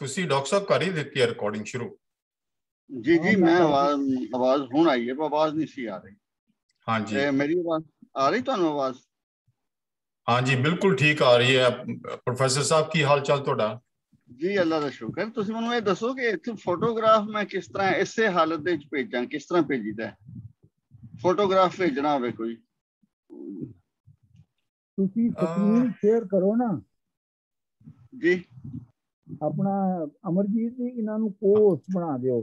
ਤੁਸੀਂ ਡਾਕਟਰ ਸਾਹਿਬ ਕਰ ਹੀ ਦਿੱਤੀ ਹੈ ਰਿਕਾर्डिंग शुरू? जी जी मैं आवाज हुण आई है, आवाज नहीं सी आ रही। हाँ जी मेरी आवाज आ रही तुहानू? आवाज हाँ जी बिल्कुल ठीक आ रही है। प्रोफेसर साहब की हाल चाल तुहाडा? जी अल्लाह दा शुक्र। तुसीं मैनूं ये दसो कि इत्थे फोटोग्राफ मैं किस तरह इसे हालत दे विच भेजां, किस तरह भेजीदा है? फोटोग्राफ भेजना होवे कोई तुसी स्क्रीन शेयर करो ना जी। अपना अमरजीत जी इन्हां नूं को-होस्ट बना दिओ।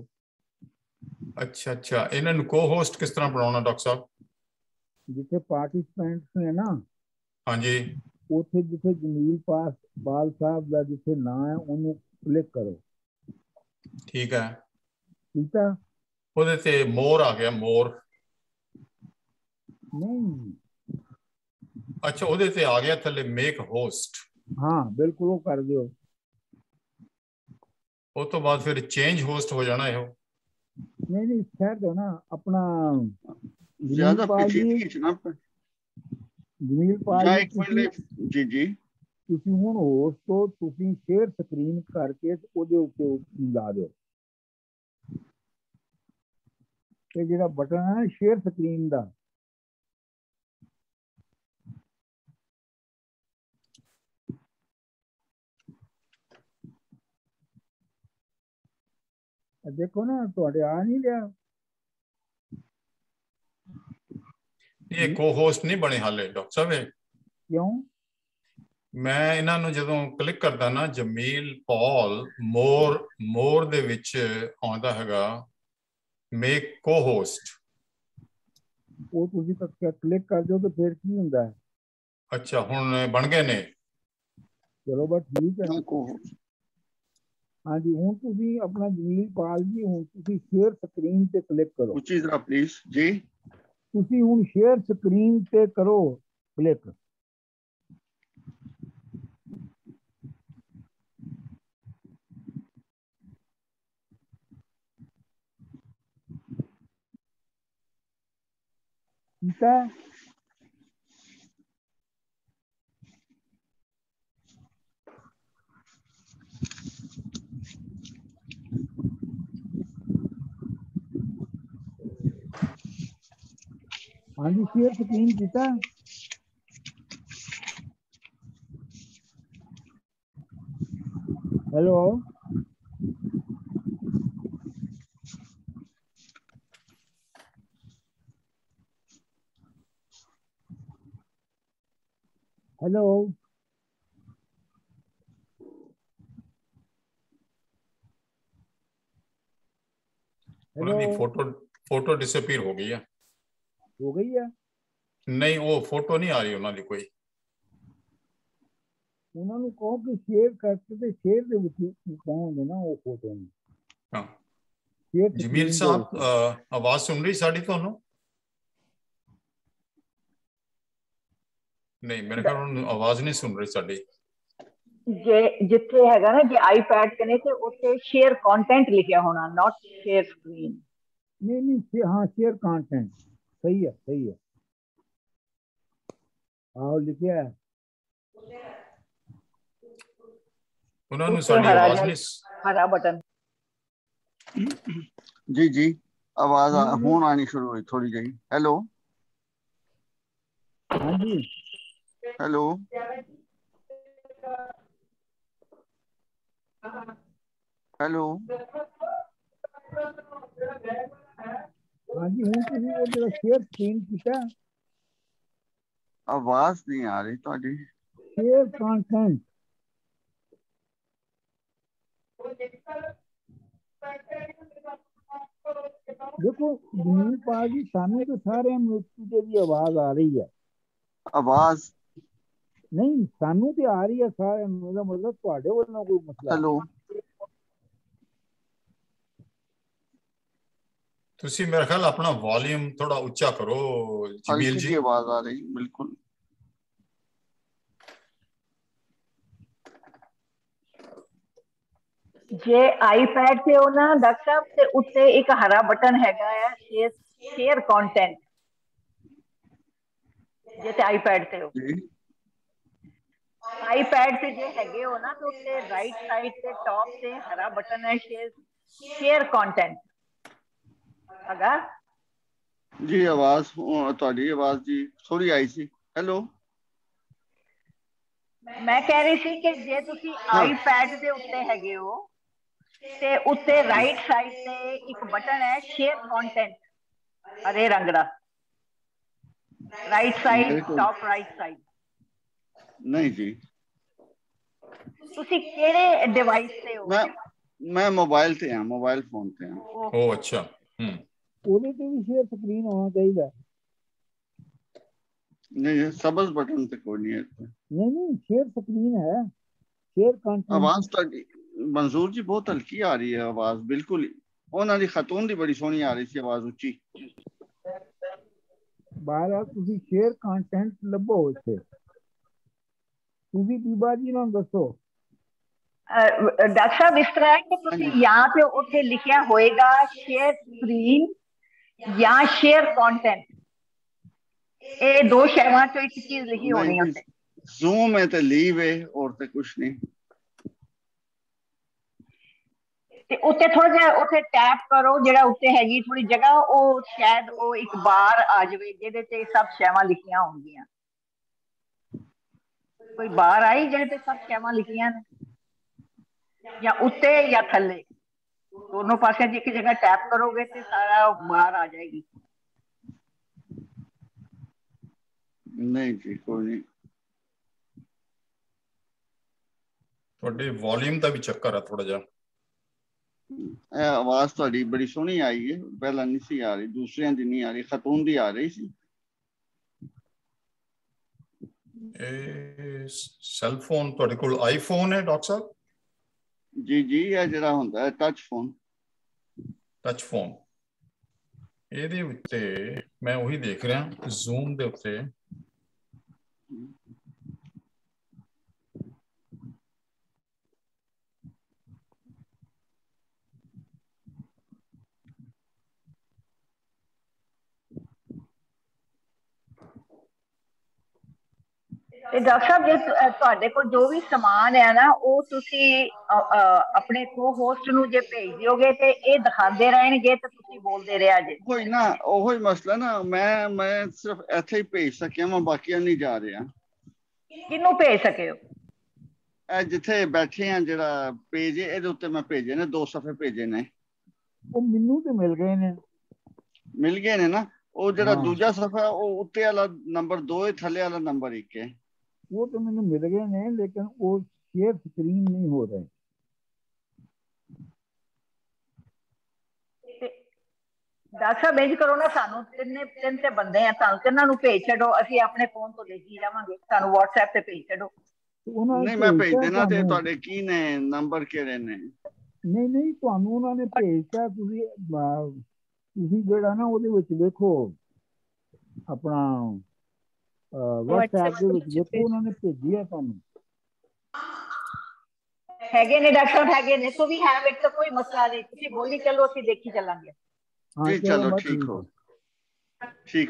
अच्छा अच्छा, इन्हां नूं को-होस्ट किस तरह बनाउणा डॉक्टर साहब? जिथे पार्टिसिपेंट्स ने ना, हाँ जी उथे जिथे जमील पास बाल साहब दा जिथे नाम है उन्होंने क्लिक करो। ठीक है ठीक है, ਉਹਦੇ ਤੇ मोर आ गया, मोर। नहीं अच्छा ਉਹਦੇ ਤੇ आ गया थले मेक होस्ट। हाँ बिल्कुल वो कर दियो। उस तो बाद फिर चेंज होस्ट हो जाना है। नहीं नहीं खैर दो ना अपना ज्यादा पाल जी, पेचीदगी च ना जमील पाल या जी एक मिनट जी जी ਤੁਸੀਂ ਹੁਣ ਹੋਸਟ ਤੋਂ ਤੁਸੀਂ ਸ਼ੇਅਰ ਸਕਰੀਨ ਕਰਕੇ ਉਹਦੇ ਉੱਤੇ ਲਾ ਦਿਓ। ਤੇ ਜਿਹੜਾ ਬਟਨ ਹੈ ਨਾ ਸ਼ੇਅਰ ਸਕਰੀਨ ਦਾ, देखो ना ਤੁਹਾਡੇ आ नहीं रहा। ये को होस्ट नहीं बने हाले डॉक्टर साहब। क्यों? मैं इन्हां नूं जदों क्लिक करदा ना जमील पॉल मोर दे विच आउंदा हैगा मेक को होस्ट। ਉਹ ਤੁਸੀਂ ਕਲਿੱਕ ਕਰ ਦਿਓ ਤੇ ਫਿਰ ਕੀ ਹੁੰਦਾ ਹੈ? अच्छा हुण बन गए ने। ਚਲੋ ਬਸ ਠੀਕ ਹੈ। हाँ जी हूँ तुसी अपना जमील पाल जी हूँ तुसी शेयर स्क्रीन ते क्लिक करो। उची जरा प्लीज जी। तुसी हूँ शेयर स्क्रीन ते करो क्लिक। ठीक है, हाँ जी शेयर स्क्रीन किया। हेलो हेलो उन्होंने फोटो डिसअपीयर हो गई है। हो गई है? नहीं वो फोटो नहीं आ रही उन्होंने कोई। उन्होंने कहो कि शेयर करके ते शेयर दे विच पाओगे ना वो फोटो में। हाँ शेयर जमील साहब आवाज सुन रही साड़ी ਤੁਹਾਨੂੰ? नहीं मेरे ख्याल उन्होंने आवाज नहीं सुन रही साड़ी। जे जिथे हैगा ना जे आईपैड कने ते उत्ते शेयर कंटेंट लिखा होना, नॉट शेयर स्क्रीन। नहीं नहीं हाँ शेयर कंटेंट सही है सही है। आओ लिखा है उन्होंने साड़ी आवाज नहीं। हरा बटन जी जी आवाज हुण आनी शुरू हुई थोड़ी जी। हेलो हाँ जी हेलो हेलो हाँ जी हूँ तुसी वो जो शेयर स्क्रीन किया आवाज नहीं आ रही ਤੁਹਾਡੀ। शेयर कंटेंट देखो जमील पाल जी सानू तो सारे मृत्यु की आवाज आ रही है। आवाज नहीं सानू तो आ रही है सारे, मेरा मतलब ਤੁਹਾਡੇ ਵੱਲੋਂ कोई मसला। हेलो तुसी मेरा ख्याल अपना वॉल्यूम थोड़ा ऊंचा करो जमील हल्की जी। सी आवाज आ रही बिल्कुल। जे आईपैड ते हो ना डॉक्टर साहब ते उत्ते एक हरा बटन हैगा है शेयर कंटेंट जे ते आईपैड ते हो। जी ਆਈਪੈਡ ਤੇ ਜੇ ਹੈਗੇ ਹੋ ਨਾ ਤੇ ਉੱਤੇ ਰਾਈਟ ਸਾਈਡ ਤੇ ਟੌਪ ਤੇ ਹਰਾ ਬਟਨ ਹੈ ਸ਼ੇਅਰ ਕੰਟੈਂਟ ਹੈਗਾ ਜੀ। ਆਵਾਜ਼ ਤੁਹਾਡੀ ਆਵਾਜ਼ ਜੀ ਥੋੜੀ ਆਈ ਸੀ। ਹੈਲੋ, ਮੈਂ ਕਹਿ ਰਹੀ ਸੀ ਕਿ ਜੇ ਤੁਸੀਂ ਆਈਪੈਡ ਦੇ ਉੱਤੇ ਹੈਗੇ ਹੋ ਤੇ ਉੱਤੇ ਰਾਈਟ ਸਾਈਡ ਤੇ ਇੱਕ ਬਟਨ ਹੈ ਸ਼ੇਅਰ ਕੰਟੈਂਟ ਹਰੇ ਰੰਗ ਦਾ, right side top right side. ਨਹੀਂ ਜੀ। ਤੁਸੀਂ ਕਿਹੜੇ ਡਿਵਾਈਸ ਤੇ ਹੋ? ਮੈਂ ਮੋਬਾਈਲ ਤੇ ਹਾਂ, ਮੋਬਾਈਲ ਫੋਨ ਤੇ ਹਾਂ। ਉਹ ਅੱਛਾ। ਉਹਦੇ ਤੇ ਵੀ ਸ਼ੇਅਰ ਸਕਰੀਨ ਹੋਣਾ ਚਾਹੀਦਾ। नहीं, सबज बटन पे कोई नहीं है। नहीं, शेयर स्क्रीन है, शेयर कंटेंट। आवाज तो मंजूर जी बहुत हल्की आ रही है आवाज, बिल्कुल ही। ਉਹਨਾਂ ਦੀ ਖਤੂਨ ਦੀ ਬੜੀ ਸੋਹਣੀ ਆ ਰਹੀ ਸੀ ਆਵਾਜ਼ ਉੱਚੀ। ਬਾਹਰ ਤੁਸੀਂ ਸ਼ੇਅਰ ਕੰਟੈਂਟ ਲੱਭੋ ਇੱਥੇ। ਤੁਸੀਂ ਬੀਬਾ ਜੀ ਨੂੰ ਦੱਸੋ। ਡਾਕਟਰ ਸਾਹਿਬ ਇਸ ਤਰ੍ਹਾਂ ਹੈ ਕਿ ਤੁਸੀਂ ਜਾਂ ਤੇ ਉੱਥੇ ਲਿਖਿਆ ਹੋਏਗਾ ਸ਼ੇਅਰ ਸਕਰੀਨ ਜਾਂ ਸ਼ੇਅਰ ਕੰਟੈਂਟ, ਇਹ ਦੋ ਸ਼ੈਵਾਂ ਚੋਂ ਇੱਕ ਚੀਜ਼ ਲਿਖੀ ਹੋਣੀ ਉੱਤੇ। ਜ਼ੂਮ ਹੈ ਤੇ ਲੀਵ ਹੈ, ਹੋਰ ਤੇ ਕੁਝ ਨਹੀਂ। ਤੇ ਉੱਤੇ ਥੋੜਾ ਜਿਹਾ ਉੱਥੇ ਟੈਪ ਕਰੋ, ਜਿਹੜਾ ਉੱਤੇ ਹੈਗੀ ਥੋੜੀ ਜਗ੍ਹਾ, ਉਹ ਸ਼ਾਇਦ ਉਹ ਇੱਕ ਬਾਰ ਆ ਜਾਵੇ ਜਿਹਦੇ ਤੇ ਸਭ ਸ਼ੈਵਾਂ ਲਿਖੀਆਂ ਹੋਣਗੀਆਂ। ਕੋਈ ਬਾਰ ਆਈ ਜਿਹਦੇ ਤੇ ਸਭ ਸ਼ੈਵਾਂ ਲਿਖੀਆਂ ਨੇ, ਜਾਂ ਉੱਤੇ ਜਾਂ ਥੱਲੇ, ਦੋਨੋਂ ਪਾਸੇ ਇੱਕ ਜਗ੍ਹਾ ਟੈਪ ਕਰੋਗੇ ਤੇ ਸਾਰਾ ਬਾਹਰ ਆ ਜਾਏਗੀ। ਨਹੀਂ ਜੀ, ਕੋਈ ਨਹੀਂ। ਤੁਹਾਡੇ ਵੋਲਿਊਮ ਦਾ ਵੀ ਚੱਕਰ ਆ ਥੋੜਾ ਜਿਹਾ। ਇਹ ਆਵਾਜ਼ ਤੁਹਾਡੀ ਬੜੀ ਸੋਹਣੀ ਆਈ ਹੈ, ਪਹਿਲਾਂ ਨਹੀਂ ਸੀ ਆ ਰਹੀ, ਦੂਸਰਿਆਂ ਦੀ ਨਹੀਂ ਆ ਰਹੀ, ਖਤੂਨ ਦੀ ਆ ਰਹੀ ਸੀ। ਇਹ ਸੈਲ ਫੋਨ ਤੁਹਾਡੇ ਕੋਲ ਆਈਫੋਨ ਹੈ ਡਾਕਟਰ ਸਾਹਿਬ? ਜੀ ਜੀ, ਇਹ ਜਿਹੜਾ ਹੁੰਦਾ ਹੈ ਟੱਚ ਫੋਨ। ਟੱਚ ਫੋਨ, ਇਹਦੇ ਉੱਤੇ ਮੈਂ ਉਹੀ ਦੇਖ ਰਿਹਾ ਜ਼ੂਮ ਦੇ ਉੱਤੇ। ਤੇ ਡਾਕਟਰ ਸਾਹਿਬ ਜੇ ਤੁਹਾਡੇ ਕੋਲ ਜੋ ਵੀ ਸਮਾਨ ਹੈ ਨਾ, ਉਹ ਤੁਸੀਂ ਆਪਣੇ ਕੋ ਹੋਸਟ ਨੂੰ ਜੇ ਭੇਜ ਦਿਓਗੇ ਤੇ ਇਹ ਦਿਖਾਉਂਦੇ ਰਹਿਣਗੇ ਤੇ ਤੁਸੀਂ ਬੋਲਦੇ ਰਿਹਾ ਜੇ। ਕੋਈ ਨਾ, ਉਹੋ ਹੀ ਮਸਲਾ ਨਾ, ਮੈਂ ਸਿਰਫ ਇੱਥੇ ਹੀ ਭੇਜ ਸਕਿਆ, ਮੈਂ ਬਾਕੀਆਂ ਨਹੀਂ ਜਾ ਰਿਹਾ। ਕਿਹਨੂੰ ਭੇਜ ਸਕੇ ਹੋ? ਇਹ ਜਿੱਥੇ ਬੈਠੇ ਆ ਜਿਹੜਾ ਪੇਜ ਹੈ, ਇਹਦੇ ਉੱਤੇ ਮੈਂ ਭੇਜੇ ਨੇ, 2 ਸਫ਼ੇ ਭੇਜੇ ਨੇ। ਉਹ ਮੈਨੂੰ ਤੇ ਮਿਲ ਗਏ ਨੇ। ਮਿਲ ਗਏ ਨੇ ਨਾ। ਉਹ ਜਿਹੜਾ ਦੂਜਾ ਸਫ਼ਾ ਉਹ ਉੱਤੇ ਵਾਲਾ ਨੰਬਰ 2 ਹੈ, ਥੱਲੇ ਵਾਲਾ ਨੰਬਰ 1 ਹੈ। ਉਹ ਤਾਂ ਮੈਨੂੰ ਮਿਲ ਗਏ ਨੇ, ਲੇਕਿਨ ਉਹ ਸ਼ੇਅਰ ਸਕਰੀਨ ਨਹੀਂ ਹੋ ਰਹੇ। ਡਾਕਟਰ ਸਾਹਿਬ ਇੰਜ ਕਰੋ ਨਾ, ਸਾਨੂੰ ਤਿੰਨ ਤੇ ਬੰਦੇ ਆ, ਸਾਨੂੰ ਤਿੰਨਾਂ ਨੂੰ ਭੇਜ ਛੱਡੋ, ਅਸੀਂ ਆਪਣੇ ਫੋਨ ਤੋਂ ਦੇਖੀ ਜਾਵਾਂਗੇ, ਸਾਨੂੰ WhatsApp ਤੇ ਭੇਜ ਛੱਡੋ। ਨਹੀਂ, ਮੈਂ ਭੇਜ ਦੇਣਾ। ਤੇ ਤੁਹਾਡੇ ਕੀ ਨੇ ਨੰਬਰ, ਕਿਹੜੇ ਨੇ? ਨਹੀਂ, ਤੁਹਾਨੂੰ ਉਹਨਾਂ ਨੇ ਭੇਜਤਾ। ਤੁਸੀਂ ਜਿਹੜਾ ਨਾ ਉਹਦੇ ਵਿੱਚ ਦੇਖੋ, ਆਪਣਾ WhatsApp ਦੇ ਵਿੱਚ ਦੇਖੋ, ਉਹਨਾਂ ਨੇ ਭੇਜੀ ਆ ਤੁਹਾਨੂੰ। ਹੈਗੇ ਨੇ ਡਾਕਟਰ ਸਾਹਿਬ, ਹੈਗੇ ਨੇ, ਤੂੰ ਵੀ ਹੈ ਵਿੱਚ ਤਾਂ ਕੋਈ ਮਸਲਾ ਨਹੀਂ, ਤੁਸੀਂ ਬੋਲੀ ਚਲੋ, ਅਸੀਂ ਦੇਖੀ ਚੱਲਾਂਗੇ। ਜੀ ਚਲੋ, ਠੀਕ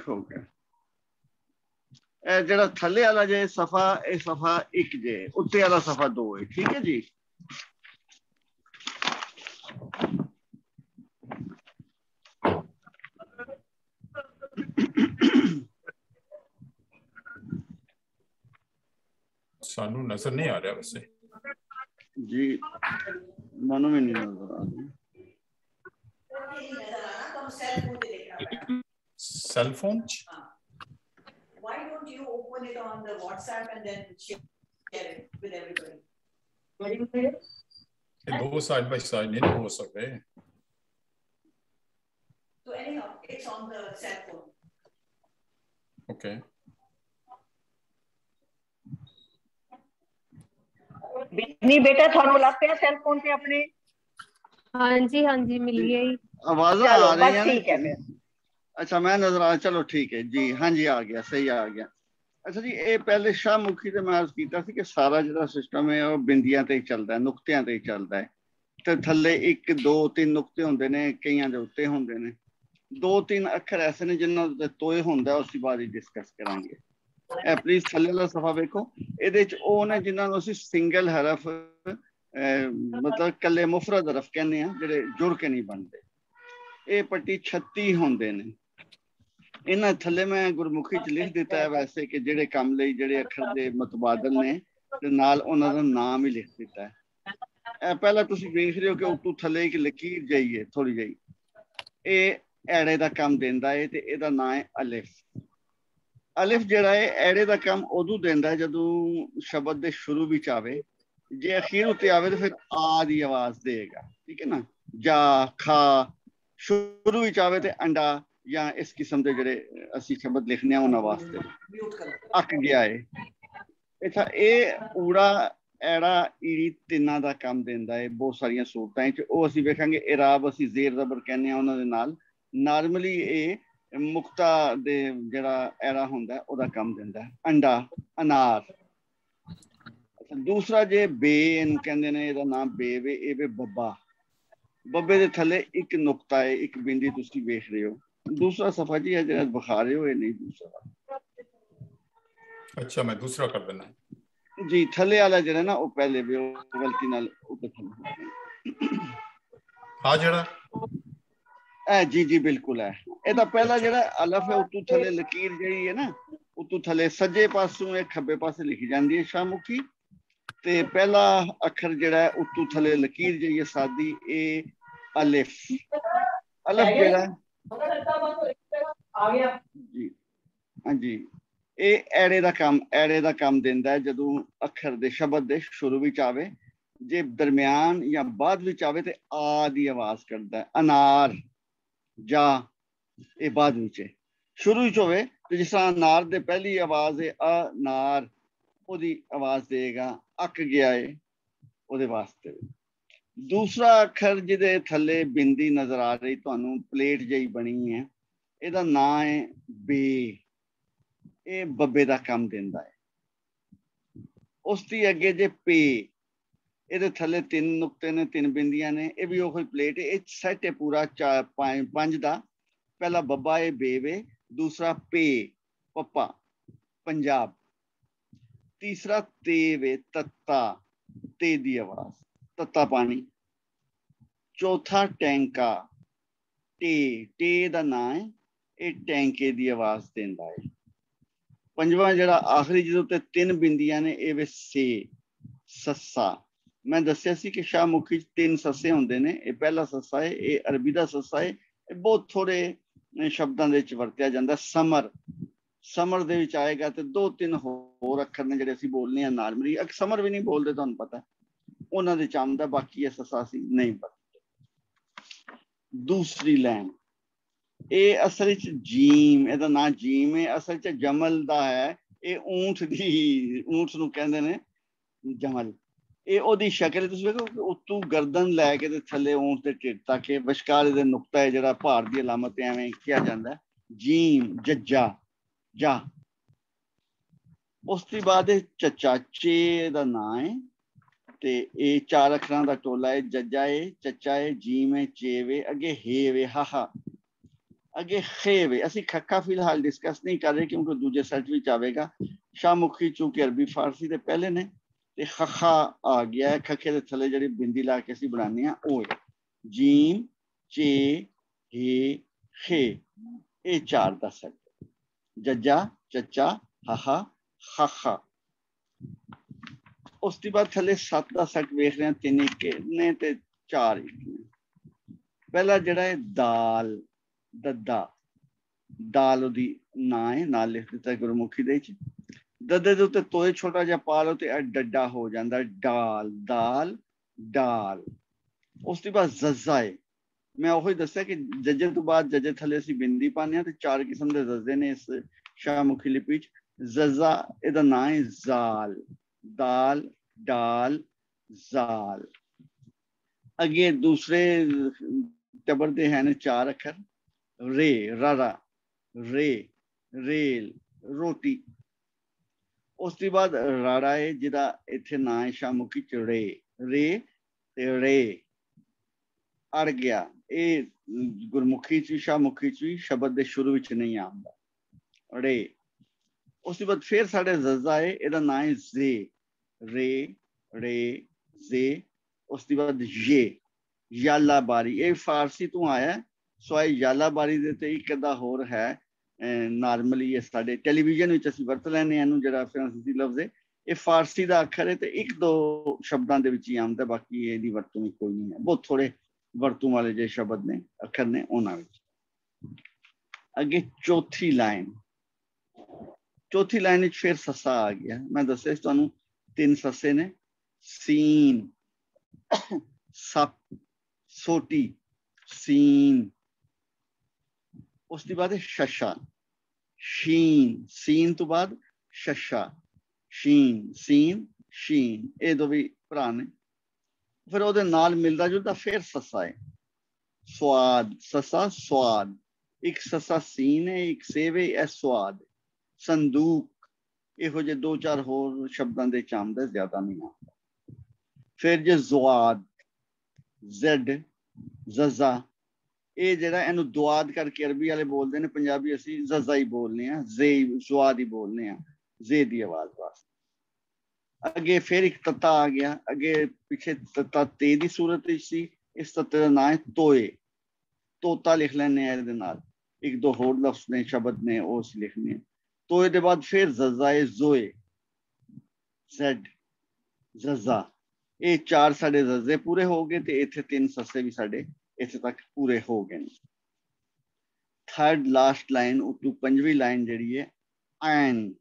ਹੋ ਗਿਆ। ਇਹ ਜਿਹੜਾ ਥੱਲੇ ਵਾਲਾ ਜੇ ਸਫ਼ਾ, ਇਹ ਸਫ਼ਾ 1 ਜੇ, ਉੱਤੇ ਵਾਲਾ ਸਫ਼ਾ 2 ਹੈ। ਠੀਕ ਹੈ ਜੀ। ਸਾਨੂੰ ਨਜ਼ਰ ਨਹੀਂ ਆ ਰਿਹਾ ਵੈਸੇ ਜੀ, ਮੈਨੂੰ ਵੀ ਨਹੀਂ ਨਜ਼ਰ ਆ ਰਿਹਾ। ਸੈਲ ਫੋਨ ਚ why don't you open it on the WhatsApp and then share it with everybody? ਇਹ ਦੋ ਸਾਈਡ ਬਾਈ ਸਾਈਡ ਨਹੀਂ ਹੋ ਸਕਦੇ। So anyhow, it's on the cell phone. Okay. ਨਹੀਂ ਬੇਟਾ, ਤੁਹਾਨੂੰ ਲੱਗ ਪਿਆ ਸੈਲ ਫੋਨ ਤੇ ਆਪਣੇ? ਹਾਂਜੀ ਮਿਲ ਗਿਆ ਹੀ। ਆਵਾਜ਼ਾਂ ਆ ਰਹੀਆਂ ਨੇ। ਠੀਕ ਹੈ ਫਿਰ। ਅੱਛਾ, ਮੈਂ ਨਜ਼ਰ ਆ, ਚਲੋ ਠੀਕ ਹੈ ਜੀ। ਹਾਂਜੀ, ਆ ਗਿਆ, ਸਹੀ ਆ ਗਿਆ। ਅੱਛਾ ਜੀ, ਇਹ ਪਹਿਲੇ ਸ਼ਾਹਮੁਖੀ ਤੇ ਮੈਂ ਅਰਜ਼ ਕੀਤਾ ਸੀ ਕਿ ਸਾਰਾ ਜਿਹੜਾ ਸਿਸਟਮ ਹੈ ਉਹ ਬਿੰਦੀਆਂ ਤੇ ਹੀ ਚੱਲਦਾ, ਨੁਕਤਿਆਂ ਤੇ ਹੀ ਚੱਲਦਾ ਹੈ। ਤੇ ਥੱਲੇ 1 2 3 ਨੁਕਤੇ ਹੁੰਦੇ ਨੇ, ਕਈਆਂ ਦੇ ਉੱਤੇ ਹੁੰਦੇ ਨੇ। 2 3 ਅੱਖਰ ਐਸੇ ਨੇ ਜਿਨ੍ਹਾਂ ਦੇ ਤੋਏ ਹੁੰਦਾ, ਉਸ ਤੋਂ ਬਾਅਦ ਹੀ ਡਿਸਕਸ ਕਰਾਂਗੇ। प्लीज थल्ले वाला सफा वेखो ਇਹਦੇ ਚ ਉਹ ਨੇ ਜਿਨ੍ਹਾਂ ਨੂੰ ਅਸੀਂ ਸਿੰਗਲ ਹਰਫ मतलब कल्ले मुफरद हरफ कहने हैं ਜਿਹੜੇ जुड़ के नहीं बनते ਇਹ ਪੱਟੀ 36 ਹੁੰਦੇ ਨੇ ਇਹਨਾਂ ਥੱਲੇ ਮੈਂ ਗੁਰਮੁਖੀ ਚ ਲਿਖ ਦਿੱਤਾ ਹੈ ਵੈਸੇ ਕਿ ਜਿਹੜੇ ਕੰਮ ਲਈ ਜਿਹੜੇ ਅੱਖਰ ਦੇ ਮੁਤਬਾਦਲ ਨੇ ਤੇ ਨਾਲ ਉਹਨਾਂ ਦਾ ਨਾਮ ਹੀ ਲਿਖ ਦਿੱਤਾ ਹੈ ਪਹਿਲਾਂ ਤੁਸੀਂ ਵੇਖ ਰਹੇ ਹੋ ਕਿ ਉੱਤੋਂ ਥੱਲੇ ਇੱਕ ਲਕੀਰ ਜਾਈਏ ਥੋੜੀ ਜਿਹੀ ਇਹ ਐੜੇ ਦਾ ਕੰਮ ਦਿੰਦਾ ਹੈ ਤੇ ਇਹਦਾ ਨਾਮ ਹੈ ਅਲਿਫ ਅਲਿਫ ਜਿਹੜਾ ਹੈ ਐੜੇ ਦਾ ਕੰਮ ਉਦੋਂ ਦਿੰਦਾ ਜਦੋਂ ਸ਼ਬਦ ਦੇ ਸ਼ੁਰੂ ਵਿੱਚ ਆਵੇ ਜੇ ਅਖੀਰ ਉੱਤੇ ਆਵੇ ਤਾਂ ਫਿਰ ਆ ਦੀ ਆਵਾਜ਼ ਦੇਗਾ ਠੀਕ ਹੈ ਨਾ ਜਾ ਖਾ ਸ਼ੁਰੂ ਵਿੱਚ ਆਵੇ ਤੇ ਅੰਡਾ ਜਾਂ ਇਸ ਕਿਸਮ ਦੇ ਜਿਹੜੇ ਅਸੀਂ ਸ਼ਬਦ ਲਿਖਨੇ ਆ ਉਹਨਾਂ ਵਾਸਤੇ ਅੱਕ ਗਿਆ ਹੈ ਅੱਛਾ ਇਹ ਊੜਾ ਐੜਾ ਈੜੀ ਤਿੰਨਾਂ ਦਾ ਕੰਮ ਦਿੰਦਾ ਹੈ ਬਹੁਤ ਸਾਰੀਆਂ ਸੂਰਤਾਂ 'ਚ ਉਹ ਅਸੀਂ ਵੇਖਾਂਗੇ ਇਰਾਬ ਅਸੀਂ ਜ਼ੇਰ ਜ਼ਬਰ ਕਹਿੰਦੇ ਆ ਉਹਨਾਂ ਦੇ ਨਾਲ ਨਾਰਮਲੀ ਇਹ ਮੁਕਤਾ ਦੇ ਜਿਹੜਾ ਐੜਾ ਹੁੰਦਾ ਉਹਦਾ ਕੰਮ ਦਿੰਦਾ ਹੈ ਅੰਡਾ ਅਨਾਰ ਦੂਸਰਾ ਜੇ ਬੇ ਇਹਨੂੰ ਕਹਿੰਦੇ ਨੇ ਇਹਦਾ ਨਾਮ ਬੇ ਵੇ ਇਹ ਵੇ ਬੱਬਾ ਬੱਬੇ ਦੇ ਥੱਲੇ ਇੱਕ ਨੁਕਤਾ ਹੈ ਇੱਕ ਬਿੰਦੀ ਤੁਸੀਂ ਵੇਖ ਰਹੇ ਹੋ दूसरा सफा जी है जरा बखा रहे हो ये नहीं दूसरा अच्छा मैं दूसरा कर देना जी थले वाला जरा ना वो पहले भी गलती नाल ऊपर थले हां जरा ए जी जी बिल्कुल है ਇਹਦਾ ਪਹਿਲਾ ਜਿਹੜਾ ਅਲਫ ਹੈ ਉਤੋਂ ਥਲੇ ਲਕੀਰ ਜਿਹੜੀ ਹੈ ਨਾ ਉਤੋਂ ਥਲੇ ਸੱਜੇ ਪਾਸੋਂ ਇਹ ਖੱਬੇ ਪਾਸੇ ਲਿਖੀ ਜਾਂਦੀ ਹੈ ਸ਼ਾਮੁਖੀ ਤੇ ਪਹਿਲਾ ਅੱਖਰ ਜਿਹੜਾ ਹੈ ਉਤੋਂ ਥਲੇ ਲਕੀਰ ਜਿਹੜੀ ਹੈ ਸਾਦੀ ਇਹ ਅਲਿਫ ਅਲਫ ਜਿਹੜਾ जी हाँ जी ਇਹ ਐੜੇ ਦਾ ਕੰਮ ਦਿੰਦਾ ਹੈ ਜਦੋਂ ਅੱਖਰ ਦੇ ਸ਼ਬਦ ਦੇ ਸ਼ੁਰੂ ਵਿੱਚ ਆਵੇ ਜੇ ਦਰਮਿਆਨ ਜਾਂ ਬਾਅਦ ਵਿੱਚ ਆਵੇ ਤੇ ਆ ਦੀ ਆਵਾਜ਼ ਕਰਦਾ ਹੈ ਅਨਾਰ ਜਾ ਇਹ ਬਾਅਦ ਵਿੱਚ ਹੈ ਸ਼ੁਰੂ ਵਿੱਚ ਹੋਵੇ ਤੇ ਜਿਸ ਤਰ੍ਹਾਂ ਅਨਾਰ ਦੇ ਪਹਿਲੀ ਆਵਾਜ਼ ਹੈ ਅਨਾਰ ਉਹਦੀ ਆਵਾਜ਼ ਦੇਗਾ ਅੱਕ ਗਿਆ ਹੈ ਉਹਦੇ ਵਾਸਤੇ दूसरा अखर जिदे थले बिंदी नजर आ रही तुहानू प्लेट जही बनी है ਇਹਦਾ ਨਾਂ ਹੈ ਬੇ ਇਹ ਬੱਬੇ ਦਾ ਕੰਮ ਦਿੰਦਾ ਹੈ ਉਸ ਦੀ ਅੱਗੇ ਜੇ ਪੇ ਇਹਦੇ ਥੱਲੇ ਤਿੰਨ ਨੁਕਤੇ ਨੇ ਤਿੰਨ ਬਿੰਦੀਆਂ ਨੇ ਇਹ ਵੀ ਉਹੀ ਪਲੇਟ ਹੈ ਇਹ ਸੈੱਟ ਹੈ ਪੂਰਾ 5 ਦਾ ਪਹਿਲਾ ਬੱਬਾ ਹੈ ਬੇਵੇ ਦੂਸਰਾ ਪੇ ਪੱਪਾ ਪੰਜਾਬ ਤੀਸਰਾ ਤੇ ਵੇ ਤੱਤਾ ਤੇ ਦੀ ਆਵਾਜ਼ तत्ता पानी चौथा टैंका टे दा नाम है ये टैंके दी आवाज देंदा है पंजवा जड़ा आखिरी जिदों ते तीन बिंदियां ने ये वे से सस्सा मैं दस्या सी कि शाहमुखी तीन सस्से होंदे ने ये पहला सस्सा है ये अरबी दा सस्सा है ये बहुत थोड़े शब्दां दे विच वरतिया जांदा समर समर दे विच आएगा ते दो तीन होर अखर ने जिहड़े असीं बोलने आ नार्मली समर भी नहीं बोलदे तुहानूं पता ਉਹਨਾਂ ਦੇ ਚਾਹੁੰਦਾ ਬਾਕੀ ਇਹ ਸਸਾਸੀ ਨਹੀਂ ਪਤਾ ਦੂਸਰੀ ਲਾਈਨ ਇਹ ਅਸਲ ਵਿੱਚ ਜੀਮ ਇਹਦਾ ਨਾਂ ਜੀਮ ਹੈ ਅਸਲ ਵਿੱਚ ਜਮਲ ਦਾ ਹੈ ਇਹ ਊਂਠ ਨੂੰ ਕਹਿੰਦੇ ਨੇ ਜਮਲ ਇਹ ਉਹਦੀ ਸ਼ਕਲ ਤੁਸੀਂ ਵੇਖੋ ਕਿ ਉੱਤੋਂ ਗਰਦਨ ਲੈ ਕੇ ਤੇ ਥੱਲੇ ਊਂਠ ਦੇ ਢਿੱਡ ਤੱਕ ਇਹ ਵਿਚਕਾਰ ਦੇ ਨੁਕਤਾ ਹੈ ਜਿਹੜਾ ਭਾਰ ਦੀ ਅਲਾਮਤ ਐਵੇਂ ਕਿਹਾ ਜਾਂਦਾ ਜੀਮ ਜੱਜਾ ਜਾ ਉਸ ਤੋਂ ਬਾਅਦ ਇਹ ਚੱਚਾ ਚੇ ਦਾ ਨਾਂ ਹੈ ਤੇ ਇਹ ਚਾਰ ਅੱਖਰਾਂ ਦਾ ਟੋਲਾ ਹੈ ਜੱਜਾ ਹੈ ਚੱਚਾ ਹੈ ਜੀਮ ਹੈ ਚੇ ਵੇ ਅੱਗੇ ਹੇ ਵੇ ਹਾਹਾ ਅੱਗੇ ਖੇ ਵੇ ਅਸੀਂ ਖੱਖਾ ਫਿਲਹਾਲ ਡਿਸਕਸ ਨਹੀਂ ਕਰ ਰਹੇ ਕਿਉਂਕਿ ਦੂਜੇ ਸੈਟ ਵਿੱਚ ਆਵੇਗਾ ਸ਼ਾਹਮੁਖੀ ਚੂੰਕਿ ਅਰਬੀ ਫਾਰਸੀ ਦੇ ਪਹਿਲੇ ਨੇ ਤੇ ਖੱਖਾ ਆ ਗਿਆ ਹੈ ਖੱਖੇ ਦੇ ਥੱਲੇ ਜਿਹੜੀ ਬਿੰਦੀ ਲਾ ਕੇ ਅਸੀਂ ਬਣਾਉਂਦੇ ਹਾਂ ਉਹ ਹੈ ਜੀਮ ਚੇ ਹੇ ਖੇ ਇਹ ਚਾਰ ਦਾ ਸੈਟ ਜੱਜਾ ਚੱਚਾ ਹਾਹਾ ਖੱਖਾ ਉਸ ਤੋਂ ਬਾਅਦ ਥੱਲੇ 7 ਦਾ ਸੈੱਟ ਵੇਖ ਰਹੇ ਹਾਂ 3 ਇੱਕ ਨੇ ਤੇ 4 ਇੱਕ ਨੇ ਪਹਿਲਾ ਜਿਹੜਾ ਹੈ ਦਾਲ ਦੱਦਾ ਦਾਲ ਉਹਦੀ ਨਾਂ ਹੈ ਨਾਲ ਲਿਖ ਦਿੱਤਾ ਗੁਰਮੁਖੀ ਦੇ ਵਿੱਚ ਦੱਦੇ ਦੇ ਉੱਤੇ ਤੋਏ ਛੋਟਾ ਜਿਹਾ ਪਾ ਲਓ ਤੇ ਡੱਡਾ ਹੋ ਜਾਂਦਾ ਡਾਲ ਦਾਲ ਡਾਲ ਉਸ ਤੋਂ ਬਾਅਦ ਜ਼ੱਜ਼ਾ ਹੈ ਮੈਂ ਉਹੀ ਦੱਸਿਆ ਕਿ ਜੱਜੇ ਤੋਂ ਬਾਅਦ ਜੱਜੇ ਥੱਲੇ ਅਸੀਂ ਬਿੰਦੀ ਪਾਉਂਦੇ ਹਾਂ ਤੇ 4 ਕਿਸਮ ਦੇ ਜ਼ੱਜ਼ੇ ਨੇ ਇਸ ਸ਼ਾਹਮੁਖੀ ਲਿਪੀ ਵਿੱਚ ਜ਼ੱਜ਼ਾ ਇਹਦਾ ਨਾਂ ਹੈ ਜ਼ਾਲ दाल डाल जाल अगे दूसरे टबर दे हैं 4 अखर रे रारा रे रेल रोटी उस दी बाद रारा है जिदा इत्थे ना है शाहमुखी च रे रे ते रे अड़ गया ये गुरमुखी च शाहमुखी च शब्द दे शुरू विच नहीं आंदा रे ਉਸ ਤੋਂ ਬਾਅਦ ਫਿਰ ਸਾਡੇ ਜ਼ਜ਼ਾ ਹੈ, ਇਹਦਾ ਨਾਂ ਹੈ ਜ਼ੇ, ਰੇ ਰੇ ਜ਼ੇ। ਉਸ ਤੋਂ ਬਾਅਦ ਯੇ, ਯਾਲਾ ਬਾਰੀ, ਇਹ ਫਾਰਸੀ ਤੋਂ ਆਇਆ। ਸਵਾਈ ਯਾਲਾ ਬਾਰੀ ਦੇ ਤੇ ਇੱਕ ਅੱਧਾ ਹੋਰ ਹੈ, ਨਾਰਮਲੀ ਇਹ ਸਾਡੇ ਟੈਲੀਵਿਜ਼ਨ ਵਿੱਚ ਅਸੀਂ ਵਰਤ ਲੈਂਦੇ ਹਾਂ ਇਹਨੂੰ, ਜਿਹੜਾ ਫਰਾਂਸੀਸੀ ਲਫ਼ਜ਼ ਹੈ। ਇਹ ਫਾਰਸੀ ਦਾ ਅੱਖਰ ਹੈ ਤੇ ਇੱਕ ਦੋ ਸ਼ਬਦਾਂ ਦੇ ਵਿੱਚ ਹੀ ਆਉਂਦਾ, ਬਾਕੀ ਇਹਦੀ ਵਰਤੋਂ ਵੀ ਕੋਈ ਨਹੀਂ ਹੈ। ਬਹੁਤ ਥੋੜੇ ਵਰਤੋਂ ਵਾਲੇ ਜੇ ਸ਼ਬਦ ਨੇ, ਅੱਖਰ ਨੇ, ਉਹਨਾਂ ਵਿੱਚ। ਅੱਗੇ ਚੌਥੀ ਲਾਈਨ, ਚੌਥੀ ਲਾਈਨ ਵਿੱਚ ਫਿਰ ਸੱਸਾ ਆ ਗਿਆ। ਮੈਂ ਦੱਸਿਆ ਤੁਹਾਨੂੰ 3 ਸੱਸੇ ਨੇ, ਸੀਨ, ਸੱਪ, ਸੋਟੀ, ਸੀਨ। ਉਸ ਤੋਂ ਬਾਅਦ ਸ਼ਸ਼ਾ, ਸ਼ੀਨ, ਸੀਨ ਤੋਂ ਬਾਅਦ ਸ਼ਸ਼ਾ, ਸ਼ੀਨ, ਸੀਨ, ਸ਼ੀਨ। ਇਹ ਦੋ ਵੀ ਭਰਾ ਨੇ। ਫਿਰ ਉਹਦੇ ਨਾਲ ਮਿਲਦਾ ਜੁਲਦਾ ਫਿਰ ਸੱਸਾ ਹੈ, ਸਵਾਦ, ਸੱਸਾ ਸਵਾਦ। ਇੱਕ ਸੱਸਾ ਸੀਨ ਹੈ, ਇੱਕ ਸੇਵੇ, ਇਹ ਸਵਾਦ। ਸੰਦੂਕ, ਇਹੋ ਜਿਹੇ 2-4 ਹੋਰ ਸ਼ਬਦਾਂ ਦੇ ਚਾਂਦਾ, ਜ਼ਿਆਦਾ ਨਹੀਂ ਆਉਂਦਾ। ਫਿਰ ਜੇ ਜ਼ੁਆਦ, ਜ਼ੈਡ, ਜ਼ਜ਼ਾ, ਇਹ ਜਿਹੜਾ ਇਹਨੂੰ ਦੁਆਦ ਕਰਕੇ ਅਰਬੀ ਵਾਲੇ ਬੋਲਦੇ ਨੇ, ਪੰਜਾਬੀ ਅਸੀਂ ਜ਼ਜ਼ਾ ਹੀ ਬੋਲਨੇ ਆ, ਜ਼ੇ ਜ਼ੁਆਦ ਹੀ ਬੋਲਨੇ ਆ, ਜ਼ੇ ਦੀ ਆਵਾਜ਼ ਵਾਸਤੇ। ਅੱਗੇ ਫਿਰ ਇੱਕ ਤੱਤਾ ਆ ਗਿਆ। ਅੱਗੇ ਪਿੱਛੇ ਤੱਤਾ ਤੇ ਦੀ ਸੂਰਤ ਵਿੱਚ ਸੀ, ਇਸ ਤੱਤੇ ਦਾ ਨਾਂ ਹੈ ਤੋਏ, ਤੋਤਾ ਲਿਖ ਲੈਂਦੇ ਆ ਇਹਦੇ ਨਾਲ। ਇੱਕ ਦੋ ਹੋਰ ਲਫ਼ਜ਼ ਨੇ, ਸ਼ਬਦ ਨੇ, ਉਹ ਅਸੀਂ ਲਿਖਨੇ ਆ। ਤੋਏ ਦੇ ਬਾਅਦ ਫਿਰ ਜ਼ਜ਼ਾਏ, ਜ਼ੋਏ, ਜ਼ੈਡ, ਜ਼ਜ਼ਾ। ਇਹ 4 ਸਾਡੇ ਜ਼ਜ਼ੇ ਪੂਰੇ ਹੋ ਗਏ ਤੇ ਇੱਥੇ 3 ਸੱਸੇ ਵੀ ਸਾਡੇ ਇੱਥੇ ਤੱਕ ਪੂਰੇ ਹੋ ਗਏ ਨੇ। ਥਰਡ ਲਾਸਟ ਲਾਈਨ ਉਤੋਂ 5ਵੀਂ ਲਾਈਨ ਜਿਹੜੀ ਹੈ ਐਨ,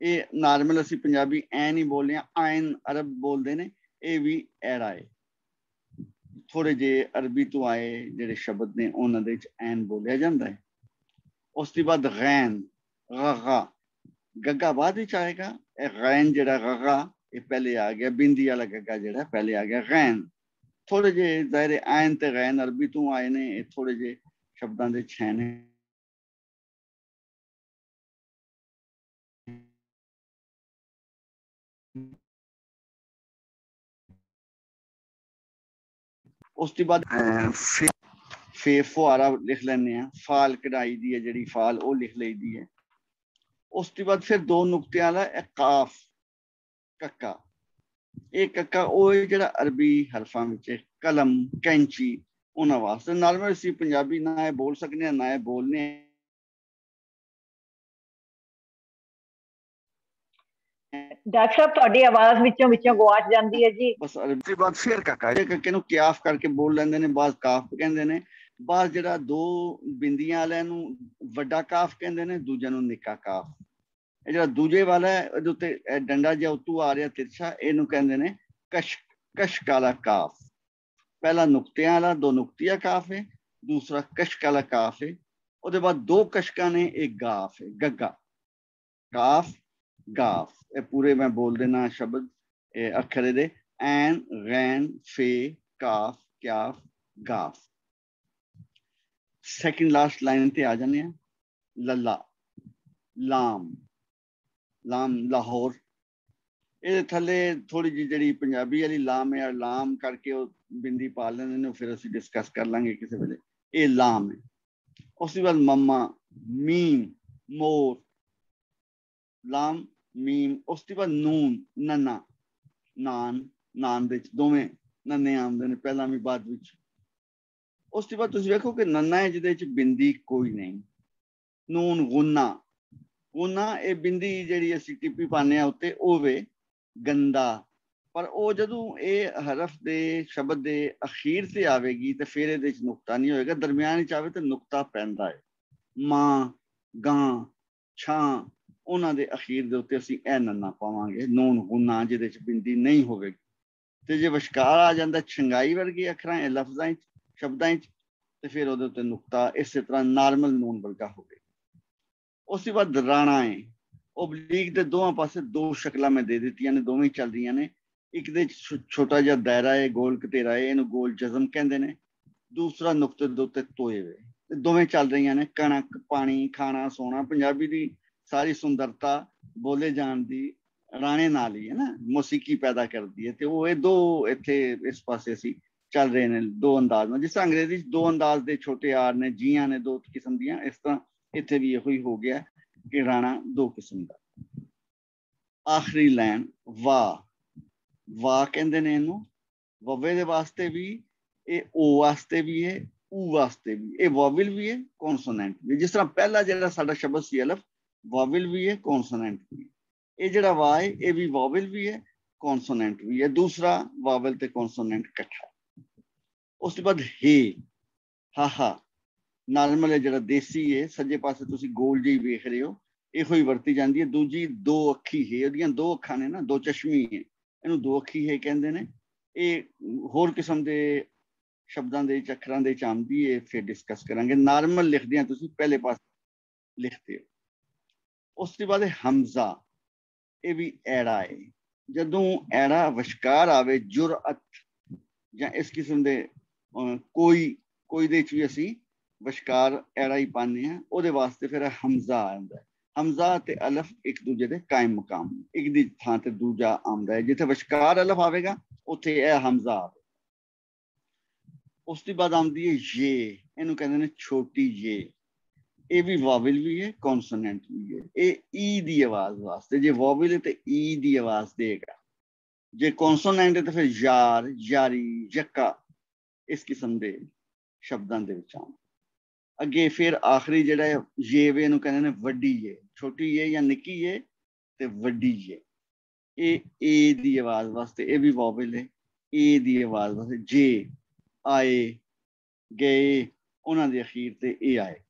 ਇਹ ਨਾਰਮਲ ਅਸੀਂ ਪੰਜਾਬੀ ਐਨ ਹੀ ਬੋਲਦੇ ਹਾਂ, ਆਇਨ ਅਰਬ ਬੋਲਦੇ ਨੇ, ਇਹ ਵੀ ਐੜਾ ਹੈ। ਥੋੜੇ ਜਿਹੇ ਅਰਬੀ ਤੋਂ ਆਏ ਜਿਹੜੇ ਸ਼ਬਦ ਨੇ ਉਹਨਾਂ ਦੇ ਵਿੱਚ ਐਨ ਬੋਲਿਆ ਜਾਂਦਾ ਹੈ। ਉਸ ਤੋਂ ਬਾਅਦ ਗੈਨ, ਗਗਾ, ਗੱਗਾ ਬਾਅਦ ਵਿੱਚ ਆਏਗਾ। ਇਹ ਗੈਨ ਜਿਹੜਾ ਗਗਾ, ਇਹ ਪਹਿਲੇ ਆ ਗਿਆ, ਬਿੰਦੀ ਵਾਲਾ ਗੱਗਾ ਜਿਹੜਾ ਪਹਿਲੇ ਆ ਗਿਆ, ਗੈਨ। ਥੋੜੇ ਜਿਹੇ ਜ਼ਾਹਿਰ ਐਨ ਤੇ ਗੈਨ ਅਰਬੀ ਤੋਂ ਆਏ ਨੇ, ਇਹ ਥੋੜੇ ਜਿਹੇ ਸ਼ਬਦਾਂ ਦੇ ਛੇ ਨੇ। ਉਸ ਤੋਂ ਬਾਅਦ ਫੇ ਫੁਹਾਰਾ ਲਿਖ ਲੈਂਦੇ ਆ, ਫਾਲ ਕਢਾਈ ਦੀ ਹੈ ਜਿਹੜੀ ਫਾਲ, ਉਹ ਲਿਖ ਲਈਦੀ ਹੈ। ਉਸ ਤੋਂ ਬਾਅਦ ਫਿਰ 2 ਨੁਕਤਿਆਂ ਵਾਲਾ ਇਹ ਕਾਫ, ਕੱਕਾ। ਇਹ ਕੱਕਾ ਉਹ ਹੈ ਜਿਹੜਾ ਅਰਬੀ ਹਰਫਾਂ ਵਿੱਚ ਕਲਮ, ਕੈਂਚੀ, ਉਹਨਾਂ ਵਾਸਤੇ। ਨਾਰਮਲ ਅਸੀਂ ਪੰਜਾਬੀ ਨਾ ਇਹ ਬੋਲ ਸਕਦੇ ਹਾਂ, ਨਾ ਇਹ ਬੋਲਨੇ। ਡਾਕਟਰ ਸਾਹਿਬ ਤੁਹਾਡੀ ਆਵਾਜ਼ ਵਿੱਚੋਂ ਗਵਾਚ ਜਾਂਦੀ ਹੈ ਜੀ। ਬਸ ਅਰਬੀ ਤੋਂ ਬਾਅਦ ਫਿਰ ਕੱਕਾ, ਇਹ ਕੱਕੇ ਨੂੰ ਕਿਆਫ ਕਰਕੇ ਬੋਲ ਲੈਂਦੇ ਨੇ, ਬਾਅਦ ਕਾਫ ਕਹਿੰਦੇ ਨੇ, ਬਾਅਦ ਜਿਹੜਾ 2 ਬਿੰਦੀਆਂ ਵਾਲਿਆਂ ਨੂੰ ਵੱਡਾ ਕਾਫ ਕਹਿੰਦੇ ਨੇ, ਦੂਜਿਆਂ ਨੂੰ ਨਿੱਕਾ ਕਾਫ। ਇਹ ਜਿਹੜਾ ਦੂਜੇ ਵਾਲਾ ਹੈ, ਇਹਦੇ ਉੱਤੇ ਡੰਡਾ ਜਿਹਾ ਉੱਤੋਂ ਆ ਰਿਹਾ ਤਿਰਛਾ, ਇਹਨੂੰ ਕਹਿੰਦੇ ਨੇ ਕਸ਼ਕ ਵਾਲਾ ਕਾਫ। ਪਹਿਲਾ ਨੁਕਤਿਆਂ ਵਾਲਾ 2 ਨੁਕਤੀਆ ਕਾਫ ਹੈ, ਦੂਸਰਾ ਕਸ਼ਕ ਵਾਲਾ ਕਾਫ ਹੈ। ਉਹਦੇ ਬਾਅਦ 2 ਕਸ਼ਕਾਂ ਨੇ, ਇੱਕ ਗਾਫ ਹੈ, ਗੱਗਾ, ਕਾਫ, ਗਾਫ। ਇਹ ਪੂਰੇ ਮੈਂ ਬੋਲ ਦੇਣਾ ਸ਼ਬਦ, ਇਹ ਅੱਖਰ ਇਹਦੇ ਐਨ, ਗੈਨ, ਫੇ, ਕਾਫ, ਕਿਆਫ, ਗਾਫ। ਸੈਕਿੰਡ ਲਾਸਟ ਲਾਈਨ ਤੇ ਆ ਜਾਂਦੇ ਆ। ਲੱਲਾ, ਲਾਮ, ਲਾਮ ਲਾਹੌਰ। ਇਹਦੇ ਥੱਲੇ ਥੋੜੀ ਜਿਹੀ ਜਿਹੜੀ ਪੰਜਾਬੀ ਵਾਲੀ ਲਾਮ ਹੈ, ਲਾਮ ਕਰਕੇ ਉਹ ਬਿੰਦੀ ਪਾ ਲੈਂਦੇ ਨੇ, ਫਿਰ ਅਸੀਂ ਡਿਸਕਸ ਕਰ ਲਾਂਗੇ ਕਿਸੇ ਵੇਲੇ। ਇਹ ਲਾਮ ਹੈ। ਉਸ ਤੋਂ ਬਾਅਦ ਮਮਾ, ਮੀਮ, ਮੋਰ, ਲਾਮ, ਮੀਮ। ਉਸ ਤੋਂ ਬਾਅਦ ਨੂਨ, ਨੰਨਾ, ਨਾਨ, ਨਾਨ ਦੇ ਵਿੱਚ ਦੋਵੇਂ ਨੰਨੇ ਆਉਂਦੇ ਨੇ, ਪਹਿਲਾਂ ਵੀ ਬਾਅਦ ਵਿੱਚ। ਉਸ ਤੋਂ ਬਾਅਦ ਤੁਸੀਂ ਵੇਖੋ ਕਿ ਨੰਨਾ ਹੈ ਜਿਹਦੇ ਵਿੱਚ ਬਿੰਦੀ ਕੋਈ ਨਹੀਂ। ਨੂਨ, ਗੁੰਨਾ, ਗੁੰਨਾ ਇਹ ਬਿੰਦੀ ਜਿਹੜੀ ਅਸੀਂ ਟਿੱਪੀ ਪਾਉਂਦੇ ਹਾਂ ਉੱਤੇ, ਉਹ ਵੇ ਗੰਦਾ। ਪਰ ਉਹ ਜਦੋਂ ਇਹ ਹਰਫ ਦੇ ਸ਼ਬਦ ਦੇ ਅਖੀਰ ਤੇ ਆਵੇਗੀ ਤੇ ਫਿਰ ਇਹਦੇ ਵਿੱਚ ਨੁਕਤਾ ਨਹੀਂ ਹੋਏਗਾ, ਦਰਮਿਆਨ ਵਿੱਚ ਆਵੇ ਤੇ ਨੁਕਤਾ ਪੈਂਦਾ ਹੈ। ਮਾਂ, ਗਾਂ, ਛਾਂ, ਉਹਨਾਂ ਦੇ ਅਖੀਰ ਦੇ ਉੱਤੇ ਅਸੀਂ ਇਹ ਨੰਨਾ ਪਾਵਾਂਗੇ, ਨੂਨ, ਗੁੰਨਾ, ਜਿਹਦੇ ਚ ਬਿੰਦੀ ਨਹੀਂ ਹੋਵੇਗੀ। ਤੇ ਜੇ ਵਿਸ਼ਕਾਰ ਆ ਜਾਂਦਾ ਛੰਗਾਈ ਵਰਗੇ ਅੱਖਰਾਂ ਇਹ ਲਫ਼ਜ਼ਾਂ ਚ, ਸ਼ਬਦਾਂ ਚ, ਤੇ ਫਿਰ ਉਹਦੇ ਉੱਤੇ ਨੁਕਤਾ ਇਸੇ ਤਰ੍ਹਾਂ ਨਾਰਮਲ ਨੂਨ ਵਰਗਾ ਹੋਵੇ। ਉਸ ਤੋਂ ਬਾਅਦ ਰਾਣਾ ਹੈ। ਓਬਲੀਕ ਦੇ ਦੋਵਾਂ ਪਾਸੇ 2 ਸ਼ਕਲਾਂ ਮੈਂ ਦੇ ਦਿੱਤੀਆਂ ਨੇ, ਦੋਵੇਂ ਚੱਲ ਰਹੀਆਂ ਨੇ। ਇੱਕ ਦੇ ਛੋਟਾ ਜਿਹਾ ਦਾਇਰਾ ਹੈ, ਗੋਲ ਘਤੇਰਾ ਹੈ, ਇਹਨੂੰ ਗੋਲ ਜਜ਼ਮ ਕਹਿੰਦੇ ਨੇ। ਦੂਸਰਾ ਨੁਕਤੇ ਦੇ ਉੱਤੇ ਤੋਏ ਵੇ, ਦੋਵੇਂ ਚੱਲ ਰਹੀਆਂ ਨੇ। ਕਣਕ, ਪਾਣੀ, ਖਾਣਾ, ਸੋਣਾ। ਪੰਜਾਬੀ ਦੀ ਸਾਰੀ ਸੁੰਦਰਤਾ ਬੋਲੇ ਜਾਣ ਦੀ ਰਾਣੇ ਨਾਲ ਹੀ ਹੈ ਨਾ, ਮੌਸੀਕੀ ਪੈਦਾ ਕਰਦੀ ਹੈ। ਤੇ ਉਹ ਇਹ 2 ਇੱਥੇ ਇਸ ਪਾਸੇ ਅਸੀਂ ਚੱਲ ਰਹੇ ਨੇ 2 ਅੰਦਾਜ਼ ਨਾਲ। ਜਿਸ ਤਰ੍ਹਾਂ ਅੰਗਰੇਜ਼ੀ 'ਚ 2 ਅੰਦਾਜ਼ ਦੇ ਛੋਟੇ ਆਰ ਨੇ, ਜੀਆਂ ਨੇ 2 ਕਿਸਮ ਦੀਆਂ, ਇਸ ਤਰ੍ਹਾਂ ਇੱਥੇ ਵੀ ਇਹੋ ਹੀ ਹੋ ਗਿਆ ਕਿ ਰਾਣਾ 2 ਕਿਸਮ ਦਾ। आखिरी लाइन वाह, वाह कहते ने इनू, ववे दे वास्ते भी, ये ओ वास्ते भी है, ऊ वास्ते भी, ये वॉवल भी है, कॉन्सोनेंट भी। जिस तरह पहला जिहड़ा साडा शब्द सी अलफ, वॉवल भी है, कॉन्सोनेंट भी है। ये जिहड़ा वाह है, ये भी वॉवल भी है, कॉन्सोनेंट भी है। दूसरा वॉवल ते कॉन्सोनेंट इकट्ठा। उसके बाद हे, हा हा, नॉर्मल है जिहड़ा देसी है, सज्जे पासे तुसी गोल जी वेख रहे हो, इहो ही वरती जाती है। दूजी दो अखी है, ओहदियां दो अखां ने ना, दो चश्मी है, इहनूं दो अखी है कहंदे ने। ये होर किस्म के शब्दां दे अखरां दे च आंदी है, फिर डिस्कस करांगे। नॉर्मल लिखदे हैं तुसी पहले पास लिखते हो। उसके बाद हमजा, ये भी ऐड़ा है। जदों ऐड़ा विचकार आवे, जुरअत या इस किस्म के कोई दे च भी असी विचकार ऐड़ा ही पाने हैं, ਉਹਦੇ वास्ते फिर हमजा आंदा है। हमजा ते अलफ एक दूजे के कायम मकाम, एक दी थां ते दूजा आंदा है। जिथे विचकार अलफ आवेगा उत्थे यह हमजा आवे। उसके बाद आंदी है ये, इनू कहते हैं छोटी ये भी वॉवल भी है, कॉन्सोनेंट भी है। ये ई दी आवाज वास्ते, जे वॉवल है तो ई दी आवाज देगा, जे कॉन्सोनेंट है तो फिर यार, यारी, यक्का, इस किस्म के शब्दां दे विच आउंदा। अगे फिर आखिरी जिहड़ा ये वे इनू कहंदे ने वड्डी ये, छोटी ये या निक्की ये ते वड्डी ये। ए दी आवाज वास्ते ये भी वॉवल है, ए दी आवाज वास्ते जे, आए, गए, उन्हां दे अखीर ते ए आए।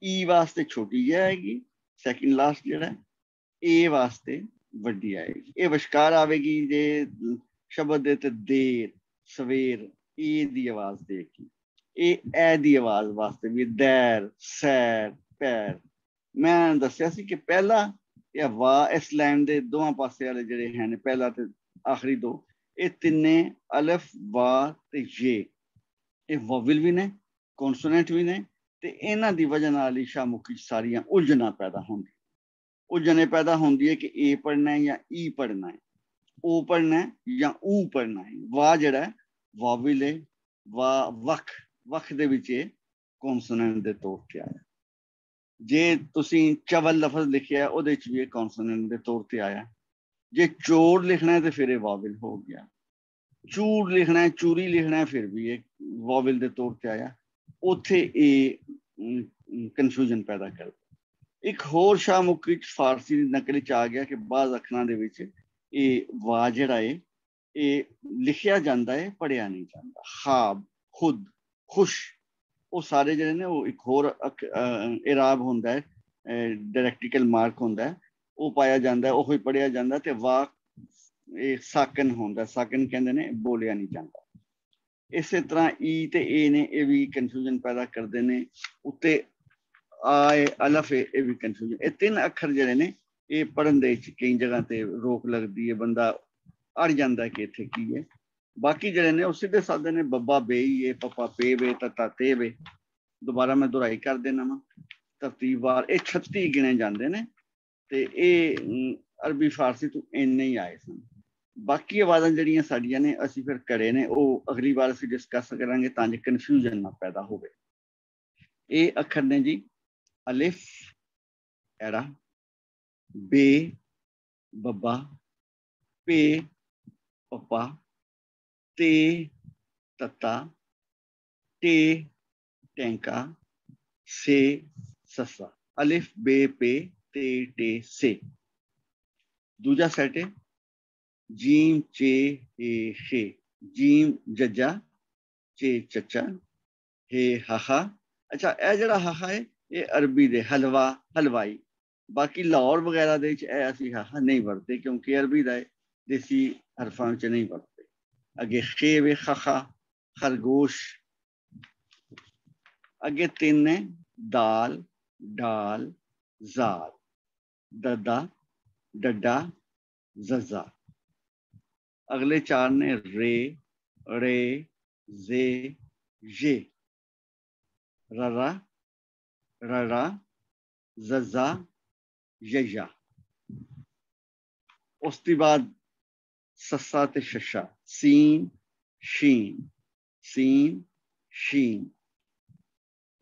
ई वास्ते छोटी ये आएगी, सैकेंड लास्ट जिहड़ा, ए वास्ते वड्डी आएगी। ये विचकार आवेगी जे शब्द दे ते देर, सवेर, ए दी आवाज देगी। ए दी आवाज वास्ते भी दैर, सैर, पैर। मैं दस्या सी कि पहला या वाह इस लाइन दे दोवां पासे वाले जिहड़े हैं, पहला ते आखिरी दो, ये तिन्ने अलफ, वाह ते ये वॉवल भी ने, कॉन्सोनेंट भी ने, ते इन्हां दी वजह नाल ही शाहमुखी सारियां उलझना पैदा होंदी। उलझने पैदा होंदी है कि ए पढ़ना है या ई पढ़ना है, ओ पढ़ना है या ऊ पढ़ना है। वाह जिहड़ा है वॉवल है, वाह वख, वख दे विच कॉन्सोनेंट दे तौर ते आया। जे तुसी चवल लफज लिखिया ਉਹਦੇ ਚ भी कॉन्सोनेंट दे तौर ते आया। जे चोर लिखना है तो फिर वॉवल हो गया। चूर लिखना है, चूरी लिखना है, फिर भी एक वॉवल दे तौर ते आया। उत्थे कन्फ्यूजन पैदा कर। एक होर शाहमुखी फारसी दी नकल च आ गया कि बाज़ अखरां दे विच वाह जिहड़ा है ये लिखिया जाता है, पढ़िया नहीं जाता। खाब, खुद, खुश, वो सारे जिहड़े ने वो एक होर इराब होंदा है, डायरेक्टिकल मार्क होंदा है, वो पाया जाता है, वो पढ़िया जाता है। ते वाह साकन होंदा, साकन कहंदे ने बोलिया नहीं जाता। इस तरह ई ते ए ने ये भी कन्फ्यूजन पैदा करते हैं। उत्ते आए अलफ ये भी कन्फ्यूजन। ये तीन अखर जिहड़े ने ये पढ़न दे कई जगह ते रोक लगती है, बंदा अड़ जाता है कि इत्थे की है। बाकी जिहड़े ने सीधे साधे ने, बब्बा बेई है, पप्पा पे वे, तता ते वे। दोबारा मैं दुहराई कर देना वा तरतीबवार, ये 36 गिने जाते हैं ते ये अरबी फारसी तो इन्ने ही आए सन। बाकी आवाज़ां जिहड़ियां साडियां ने असीं फिर घड़े ने वो अगली बार असीं डिस्कस करांगे तां जे कन्फ्यूजन ना पैदा होवे। ये अखर ने जी अलिफ ऐड़ा, बे बब्बा, पे पप्पा, ते तत्ता, टे टैंका, से ससा। अलिफ बे पे ते टे से। दूजा सेट है जीम चे हे हे, जीम जज्जा, चे चचा, हे हाहा। अच्छा यह जड़ा हाहा है ये अरबी दे हलवा, हलवाई। बाकी लाहौर वगैरह दे असी हाहा नहीं वरते क्योंकि अरबी दा देसी हरफां च नहीं वरते। अगे खे वे खखा, खरगोश। अगे तीन ने दाल, डाल, जाल, ददा, डड्डा, जजा। अगले चार ने रे, रे, जे, ये, ररा, ररा, जजा, यया। उसके बाद ससा ते शशा, सीन, शीन, सीन, शीन।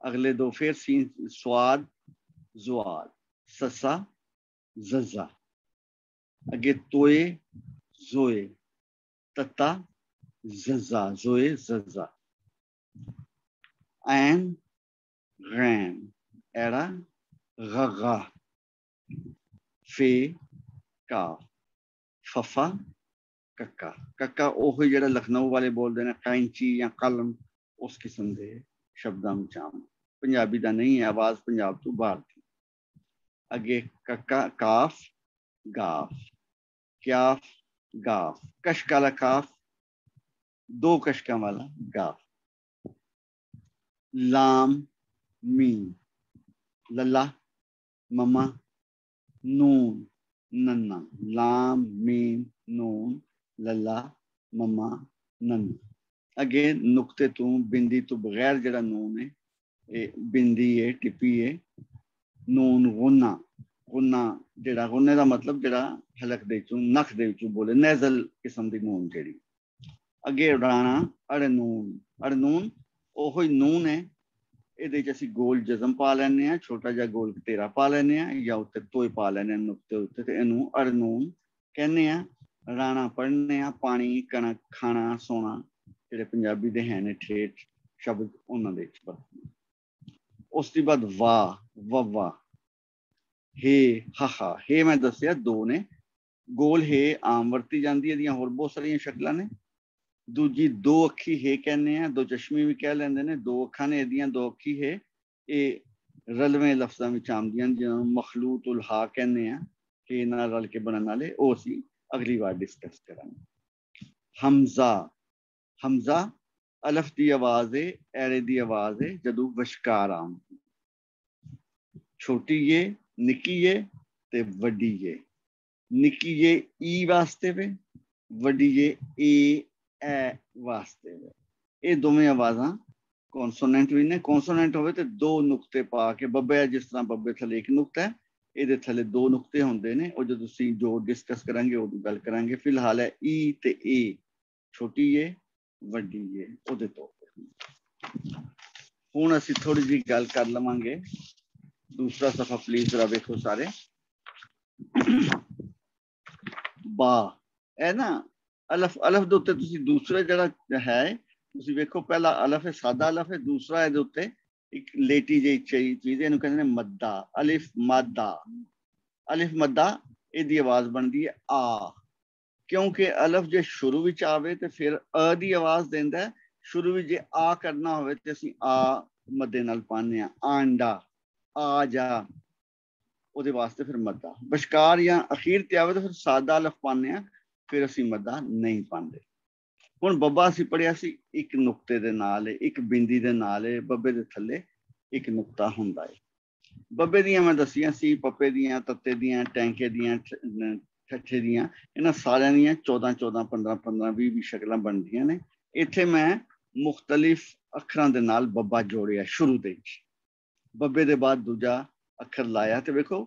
अगले दो फिर सीन, स्वाद, जुआद, ससा, जजा। अगे तोए जोए, तत्ता जजा, जोए जजा। ऐन गैन, एड़ा गगा, फे काफ, फफा कक्का। कक्का ओही जिहड़ा लखनऊ वाले बोलते हैं कैंची या कलम, उस किस्म के शब्दां विच आम, पंजाबी दा नहीं है, आवाज पंजाब तो बाहर थी। अगे कक्का काफ गाफ, क्याफ गाफ, कशक वाला काफ, दो कशकों वाला गाफ। लाम मीम, लल्ला ममा, नून नन्ना, लाम मीम नून लल्ला ममा नन्ना। अगे नुक्ते तू बिंदी तो बगैर जड़ा नून है, ये बिंदी है, टिप्पी है। नून गुन्ना, गुन्ना जड़ा, गुन्ने का मतलब जड़ा हलक दे चू, नख दे चू बोले, नेजल किस्म की नून जड़ी। अगे उड़ाना अड़नून, अड़नून ओही नून है, ਇਹਦੇ ਚ ਅਸੀਂ ਗੋਲ ਜਜ਼ਮ ਪਾ ਲੈਂਦੇ ਆ, ਛੋਟਾ ਜਿਹਾ ਗੋਲ ਘਟੇਰਾ ਪਾ ਲੈਂਦੇ ਆ, ਜਾਂ ਉੱਤੇ ਤੋਏ ਪਾ ਲੈਂਦੇ ਆ ਨੁਕਤੇ ਉੱਤੇ, ਤੇ ਇਹਨੂੰ ਅੜਨੂਨ ਕਹਿੰਦੇ ਆ। ਰਾਣਾ ਪੜ੍ਹਨੇ ਆ, ਪਾਣੀ, ਕਣਕ, ਖਾਣਾ, ਸੋਣਾ, ਜਿਹੜੇ ਪੰਜਾਬੀ ਦੇ ਹੈ ਨੇ ਠੇਠ ਸ਼ਬਦ, ਉਹਨਾਂ ਦੇ ਵਿੱਚ ਵਰਤਦੇ। ਉਸ ਤੋਂ ਬਾਅਦ ਵਾਹ, ਵੱਵਾ, ਹੇ, ਹਾਹਾ। ਹੇ ਮੈਂ ਦੱਸਿਆ ਦੋ ਨੇ, ਗੋਲ ਹੇ ਆਮ ਵਰਤੀ ਜਾਂਦੀ, ਇਹਦੀਆਂ ਹੋਰ ਬਹੁਤ ਸਾਰੀਆਂ ਸ਼ਕਲਾਂ ਨੇ। दूजी दो अखी है कहने हैं, दो चश्मी भी कह लेंदे ने, दो अखा ने एदियां, दो अखी है। ये रलवें लफ्जां विच आउंदियां, जिन्हां मखलूतुल हा कहने हैं, कि ना रल के बनन वाले, ओ असीं अगली बार डिस्कस करांगे। हमजा, हमजा अलफ दी आवाज है, ऐरे दी आवाज है जदों विचकार आम, छोटी ये, निक्की ये ते वड्डी ये। निक्की ये ई वास्ते वे, वड्डी ये ए ए वास्ते वे। ये दोवें आवाज़ां कॉन्सोनेंट भी ने। कॉन्सोनेंट होवे ते दो नुक्ते पा के, बब्बे जिस तरह बब्बे थले एक नुक्ता है, ये थले दो नुक्ते होंदे ने। और जो तुसीं जो डिस्कस करांगे उदों गल करांगे। फिलहाल है ई ते ए, छोटी ए वड्डी ए, उहदे तौर ते हुण असीं थोड़ी जी गल कर लवांगे। दूसरा सफा प्लीज जरा वेखो सारे। बा है ना, अलफ, अलफ दे उत्ते तुसीं दूसरा जड़ा है, तुसीं वेखो, पहला अलफ है, सादा अलफ है, दूसरा इहदे उत्ते एक लेटी जी चीज, इहनूं कहंदे ने मद्दा। अलिफ मद्दा, अलिफ मद्दा, इहदी आवाज बनदी है आ, क्योंकि अलफ जे शुरू विच आवे ते फिर अ दी आवाज देंदा है। शुरू विच जे आ करना होवे ते असीं आ मद्दे नाल पाने आ, आंडा, आ जा, ਉਹਦੇ ਵਾਸਤੇ ਫਿਰ ਮੱਦਾ। ਵਿਚਕਾਰ ਜਾਂ ਅਖੀਰ ਤੇ ਆਵੇ ਤਾਂ ਫਿਰ ਸਾਦਾ ਅਲਫ ਪਾਉਂਦੇ ਆ, ਫਿਰ ਅਸੀਂ ਮੱਦਾ ਨਹੀਂ ਪਾਉਂਦੇ। ਹੁਣ ਬੱਬਾ ਅਸੀਂ ਪੜਿਆ ਸੀ ਇੱਕ ਨੁਕਤੇ ਦੇ ਨਾਲ, ਇੱਕ ਬਿੰਦੀ ਦੇ ਨਾਲ, ਬੱਬੇ ਦੇ ਥੱਲੇ ਇੱਕ ਨੁਕਤਾ ਹੁੰਦਾ ਹੈ। ਬੱਬੇ ਦੀਆਂ ਮੈਂ ਦੱਸੀਆਂ ਸੀ, ਪੱਪੇ ਦੀਆਂ, ਤੱਤੇ ਦੀਆਂ, ਟੈਂਕੇ ਦੀਆਂ, ਠੱਠੇ ਦੀਆਂ, ਇਹਨਾਂ ਸਾਰਿਆਂ ਦੀਆਂ 14 14 15 15 20 ਸ਼ਕਲਾਂ ਬਣਦੀਆਂ ਨੇ। ਇੱਥੇ ਮੈਂ ਮੁਖਤਲਿਫ ਅੱਖਰਾਂ ਦੇ ਨਾਲ ਬੱਬਾ ਜੋੜਿਆ ਸ਼ੁਰੂ ਦੇ ਵਿੱਚ, ਬੱਬੇ ਦੇ ਬਾਅਦ ਦੂਜਾ ਅੱਖਰ ਲਾਇਆ, ਤੇ ਵੇਖੋ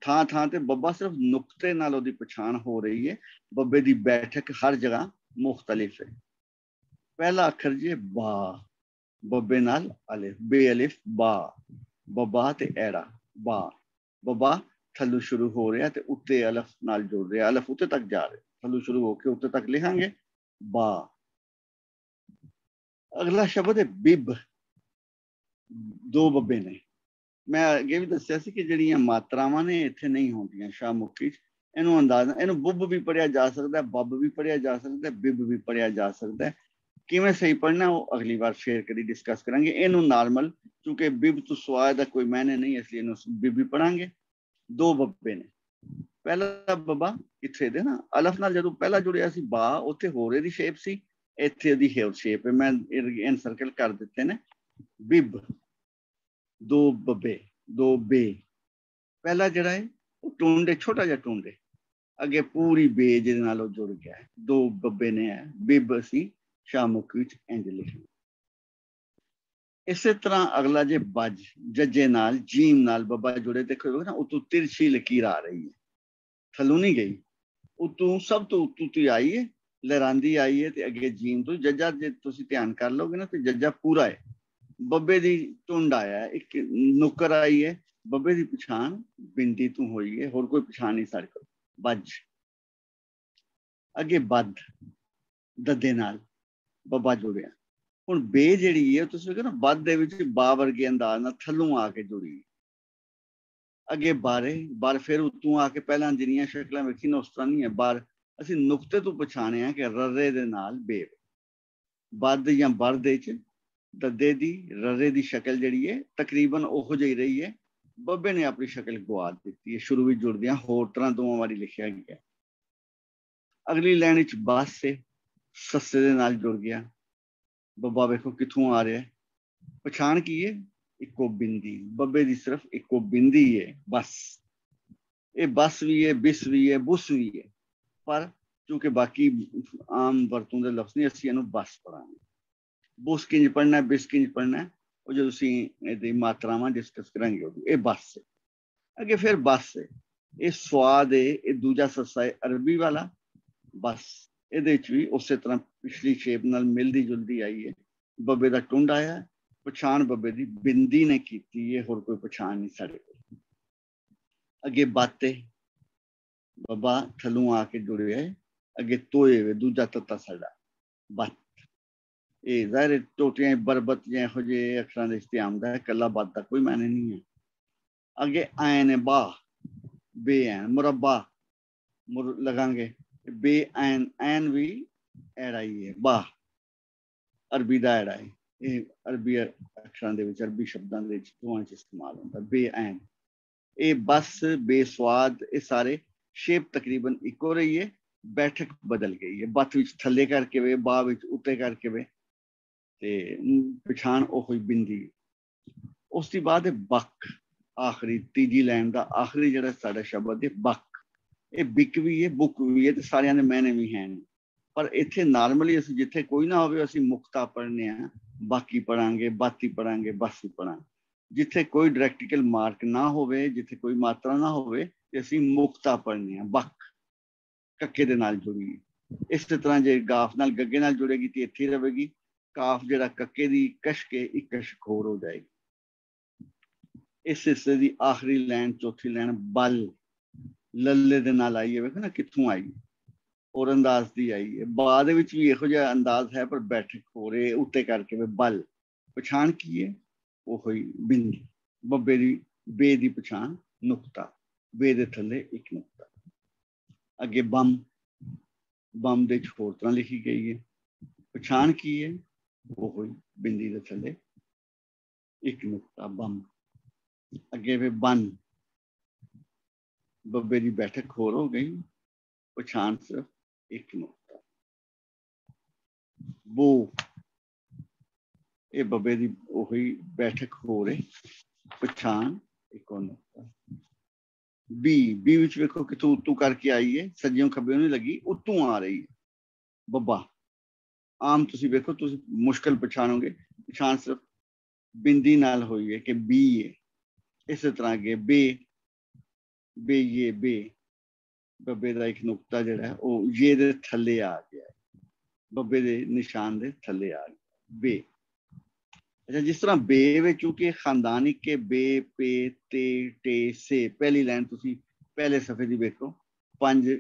ਥਾਂ ਥਾਂ ਤੇ ਬੱਬਾ ਸਿਰਫ ਨੁਕਤੇ ਨਾਲ ਉਹਦੀ ਪਛਾਣ ਹੋ ਰਹੀ ਹੈ। ਬੱਬੇ ਦੀ ਬੈਠਕ ਹਰ ਜਗ੍ਹਾ ਮੁਖਤਲਿਫ ਹੈ। ਪਹਿਲਾ ਅੱਖਰ ਜੀ ਬਾ, ਬੱਬੇ ਨਾਲ ਅਲਿਫ, ਬੇਅਲਿਫ ਬਾ, ਬੱਬਾ ਤੇ ਐੜਾ ਬਾ। ਬੱਬਾ ਥੱਲੋਂ ਸ਼ੁਰੂ ਹੋ ਰਿਹਾ ਤੇ ਉੱਤੇ ਅਲਫ ਨਾਲ ਜੁੜ ਰਿਹਾ, ਅਲਫ ਉੱਤੇ ਤੱਕ ਜਾ ਰਿਹਾ, ਥੱਲੋਂ ਸ਼ੁਰੂ ਹੋ ਕੇ ਉੱਤੇ ਤੱਕ ਲਿਖਾਂਗੇ ਬਾ। ਅਗਲਾ ਸ਼ਬਦ ਹੈ ਬਿਬ, ਦੋ ਬੱਬੇ ਨੇ। मैं अगे भी दसिया सी कि जिहड़ियां मात्रावां ने इत्थे नहीं होंदियां शाहमुखी च। इहनूं अंदाज़ा, इहनूं बुब भी पढ़िया जा सकदा है, बब भी पढ़िया जा सकदा है, बिब भी पढ़िया जा सकदा है। किवें सही पढ़ना वो अगली बार फिर कदी डिस्कस करांगे। इहनूं नॉर्मल, क्योंकि बिब तो स्वाए दा कोई मैंने नहीं, इसलिए इहनूं बिब भी पढ़ांगे। दो बब्बे ने। पहला बब्बा इत्थे दे ना अलफ नाल जदों पहला जुड़िया सी बा, उत्थे होरे दी शेप सी, इत्थे दी हेयर शेप है। मैं इन सर्कल कर दित्ते ने। बिब दो बब्बे, दो बे। पहला जड़ा है वो टूंडे, छोटा जा टूंडे, अगे पूरी बे जिहदे नाल वो जुड़ गया है। दो बब्बे ने है। बिब असीं शाहमुखी विच इंज लिखना। इसे तरह अगला जे बज, जजे नाल जीम नाल बब्बा जुड़े, देखो ना उतों तिरछी लकीर आ रही है, थल्लों नहीं गई, उतों सब तो उतों ती आई है, लहरांदी आई है, ते अगे जीम तो जज्जा जे तुसीं ध्यान कर लोगे ना तो जज्जा पूरा है। बब्बे दी टुंड आया, एक नुक्कर आई है, बब्बे दी पछाण बिंदी तू हुई है, होर कोई पछाण नहीं साढ़े कोल। बज अगे बद ददे नाल बब्बा जुड़िया। हुण बे जिहड़ी है तुसीं वेखो ना बद दे विच बा वर्गे अंदाज नाल थल्लों आके जुड़ी, अगे बारे बार फिर उत्तों आके पहलां जिन्नियां शक्लां वेखी ना उस तरह नहीं है। बार असीं नुक्ते तो पछाणिया कि रर्रे दे नाल बे, बद या बर दे च ददे दी रर्रे दी शक्ल जिहड़ी है तकरीबन ओहो जिही रही है। बब्बे ने अपनी शक्ल गवा दी है, शुरू में जुड़दियां होर तरह दोवां वारी लिखिया गया। अगली लाइन च बस से सस्से दे नाल जुड़ गया। बब्बा वेखो कित्थों आ रहा है, पछाण की है इको बिंदी, बब्बे दी सिर्फ इको बिंदी है बस। ये बस भी है, बिस भी है, बुस भी है, पर क्योंकि बाकी आम वरतों दे लफ्ज़ नहीं, असीं इहनूं बस पढ़ांगे। बुस किंज पढ़ना है, बिस किंज पढ़ना है, वो जो असीं इहदी मात्रावां डिस्कस करांगे उदों। ये बस है। अगे फिर बस है, ये स्वाद है, ये दूजा सस्सा है अरबी वाला बस। ਇਹਦੇ ਵਿੱਚ ਵੀ ਉਸੇ ਤਰ੍ਹਾਂ ਪਿਛਲੀ ਸ਼ੇਪ ਨਾਲ ਮਿਲਦੀ ਜੁਲਦੀ ਆਈ ਹੈ। ਬੱਬੇ ਦਾ ਟੁੰਡ ਆਇਆ, ਪਛਾਣ ਬੱਬੇ ਦੀ ਬਿੰਦੀ ਨੇ ਕੀਤੀ ਹੈ, ਹੋਰ ਕੋਈ ਪਛਾਣ ਨਹੀਂ ਸਾਡੇ ਕੋਲ। ਅੱਗੇ ਬਾਤੇ ਬੱਬਾ ਥੱਲੋਂ ਆ ਕੇ ਜੁੜਿਆ ਹੈ, ਅੱਗੇ ਤੋਏ ਵੇ ਦੂਜਾ ਤੱਤਾ ਸਾਡਾ ਬੱਤ। ਇਹ ਜ਼ਾਹਿਰ ਟੋਟੀਆਂ ਬਰਬਤ ਜਾਂ ਇਹੋ ਜਿਹੇ ਅੱਖਰਾਂ ਦੇ ਵਿੱਚ ਆਉਂਦਾ ਹੈ, ਇਕੱਲਾ ਬੱਤ ਦਾ ਕੋਈ ਮਾਇਨੇ ਨਹੀਂ ਹੈ। ਅੱਗੇ ਐਨ ਹੈ ਬਾ ਬੇ ਐਨ ਮੁਰੱਬਾ लगांगे बे ऐन, ऐन भी एड़ा ही है, बा अरबी दा एड़ा है। ये अरबी अक्षरां दे विच अरबी शब्दां दे विच दोवां च इस्तेमाल होंदा। बे ऐन ये बस बेस्वाद ये सारे शेप तकरीबन इको रही है, बैठक बदल गई है। बत विच थल्ले करके वे, बा विच उत्ते करके वे, ते पछाण ओ होई बिंदी। उस दी बाद बक आखिरी तीजी लाइन दा आखिरी जिहड़ा साडा शब्द है बक, ये बिक भी है, बुक भी है, तो सारियां दे मैने भी हैं। पर इत्थे नॉर्मली असीं जिथे कोई ना होवे असीं मुक्ता पढ़ने आ, बाकी पढ़ांगे, बाती पढ़ांगे, बस भी पढ़ांगे। जिथे कोई डायरेक्टिकल मार्क ना होवे, जिथे कोई मात्रा ना होवे, ते असीं मुक्ता पढ़ने आ। बक कक्के दे नाल जुड़ी, इस तरह जे गाफ नाल गग्गे नाल जुड़ेगी तो इत्थे रहेगी। काफ जिहड़ा कक्के दी कश के एक कश होर हो जाएगी। इस हिस्से दी आखिरी लाइन चौथी लाइन बल लल्ले दे नाल आई है, वेखो ना कित्थों आई, और अंदाज दी आई है। बा दे विच भी इहो जिहा अंदाज है, पर बैठक हो रहे उत्ते करके वे बल। पछाण की है वो होई बिंदी। बब्बे दी बे दी पछाण नुक्ता, बे दे थल्ले एक नुक्ता। अगे बम, बम दे होर तरह लिखी गई है। पछाण की है वो होई बिंदी दे थल्ले एक नुक्ता बम। अगे वे बन, बब्बे की बैठक होर हो गई, पछाण सिर्फ एक नुक्ता। बो ये बब्बे की वही बैठक हो रही, पछाण एक नुक्ता। बी, बी विच वेखो कितों उत्तों करके आई है, सज्जियों खब्बियों नहीं लगी, उत्तों आ रही है। बब्बा आम तुसी वेखो, तुसी मुश्किल पछाणोगे, पछाण सिर्फ बिंदी नाल हुई है कि बी है। इस तरह के बे, बे ये बे, बब्बे का एक नुक्ता जिहड़ा वो ये दे थल्ले आ गया, बब्बे दे निशान दे थल्ले आ गया बे। अच्छा, जिस तरह बे विच चूंकि खानदानी के बे पे ते टे से, पहली लाइन तुसी पहले सफे दी वेखो, 5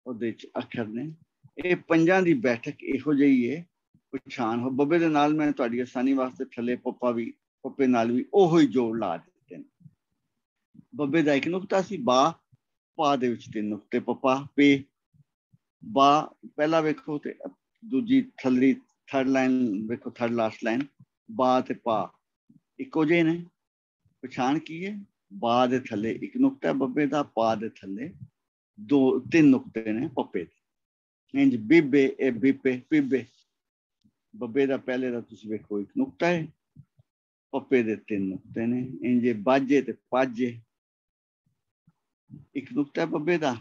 ਉਹਦੇ ਚ ਅੱਖਰ ਨੇ। ਇਹ ਪੰਜਾਂ ਦੀ ਬੈਠਕ ਇਹੋ ਜਿਹੀ ਹੈ, ਪਛਾਣ ਹੋ। ਬੱਬੇ ਦੇ ਨਾਲ ਮੈਂ ਤੁਹਾਡੀ ਆਸਾਨੀ ਵਾਸਤੇ ਥੱਲੇ ਪੱਪਾ ਵੀ, ਪੱਪੇ ਨਾਲ ਵੀ ਉਹੋ ਹੀ ਜੋੜ ਲਾ ਦਿੱਤੇ ਨੇ। ਬੱਬੇ ਦਾ ਇੱਕ ਨੁਕਤਾ ਸੀ ਬਾ, ਪਾ ਦੇ ਵਿੱਚ 3 ਨੁਕਤੇ, ਪੱਪਾ ਪੇ ਬਾ ਪਹਿਲਾ ਵੇਖੋ ਤੇ ਦੂਜੀ ਥੱਲੀ ਥਰਡ ਲਾਈਨ ਵੇਖੋ, ਥਰਡ ਲਾਸਟ ਲਾਈਨ ਬਾ ਤੇ ਪਾ ਇੱਕੋ ਜਿਹੇ ਨੇ। ਪਛਾਣ ਕੀ ਹੈ? ਬਾ ਦੇ ਥੱਲੇ ਇੱਕ ਨੁਕਤਾ ਬੱਬੇ ਦਾ, ਪਾ ਦੇ ਥੱਲੇ 2-3 ਨੁਕਤੇ ਨੇ ਪੱਪੇ ਦੇ। ਇੰਜ ਬੀਬੇ ਇਹ ਬੀਪੇ ਪੀਬੇ, ਬੱਬੇ ਦਾ ਪਹਿਲੇ ਦਾ ਤੁਸੀਂ ਵੇਖੋ ਇੱਕ ਨੁਕਤਾ ਹੈ, ਪੱਪੇ ਦੇ 3 ਨੁਕਤੇ ਨੇ। ਇੰਜ ਬਾਜੇ ਤੇ ਪਾਜੇ, ਇੱਕ ਨੁਕਤਾ ਬੱਬੇ ਦਾ,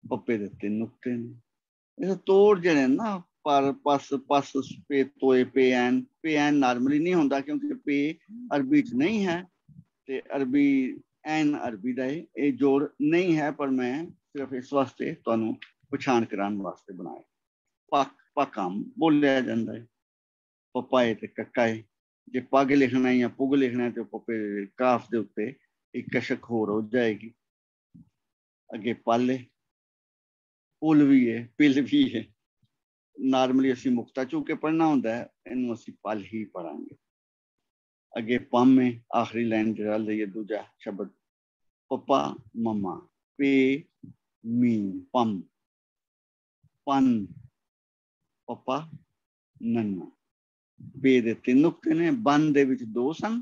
ਪੱਪੇ ਦੇ 3 ਨੁਕਤੇ ਨੇ। ਇਹ ਤੋੜ ਜਿਹੜੇ ਨਾ ਪਰ ਪਸ ਪਸ ਪੇ ਤੋਏ ਪੇ ਐਨ ਨਾਰਮਲੀ ਨਹੀਂ ਹੁੰਦਾ ਕਿਉਂਕਿ ਪੇ ਅਰਬੀ ਚ ਨਹੀਂ ਹੈ ਤੇ ਅਰਬੀ ਐਨ ਅਰਬੀ ਦਾ ਹੈ, ਇਹ ਜੋੜ ਨਹੀਂ ਹੈ, ਪਰ ਮੈਂ ਸਿਰਫ ਇਸ ਵਾਸਤੇ ਤੁਹਾਨੂੰ ਪਛਾਣ ਕਰਾਉਣ ਵਾਸਤੇ ਬਣਾਇਆ। ਪੱਕ ਪੱਕਮ ਬੋਲਿਆ ਜਾਂਦਾ ਹੈ, ਪੱਪਾ ਹੈ ਤੇ ਕੱਕਾ ਹੈ। ਜੇ ਪੱਗ ਲਿਖਣਾ ਜਾਂ ਪੁੱਗ ਲਿਖਣਾ ਤੇ ਪੱਪੇ ਕਾਫ ਦੇ ਉੱਤੇ ਇੱਕ ਕਸ਼ਕ ਹੋਰ ਹੋ ਜਾਏਗੀ। ਅੱਗੇ ਪਲ ਹੈ, पुल भी है, पिल भी है। नॉर्मली असी मुक्ता चू के पढ़ना होंदा है, इनू असी पल ही पढ़ांगे। अगे पम है, आखिरी लाइन जरा लइए दूजा शब्द पप्पा मम्मा, पे मी पम, पन पप्पा नन्ना। पे दे 3 नुक्ते ने, बन दे विच 2 सन,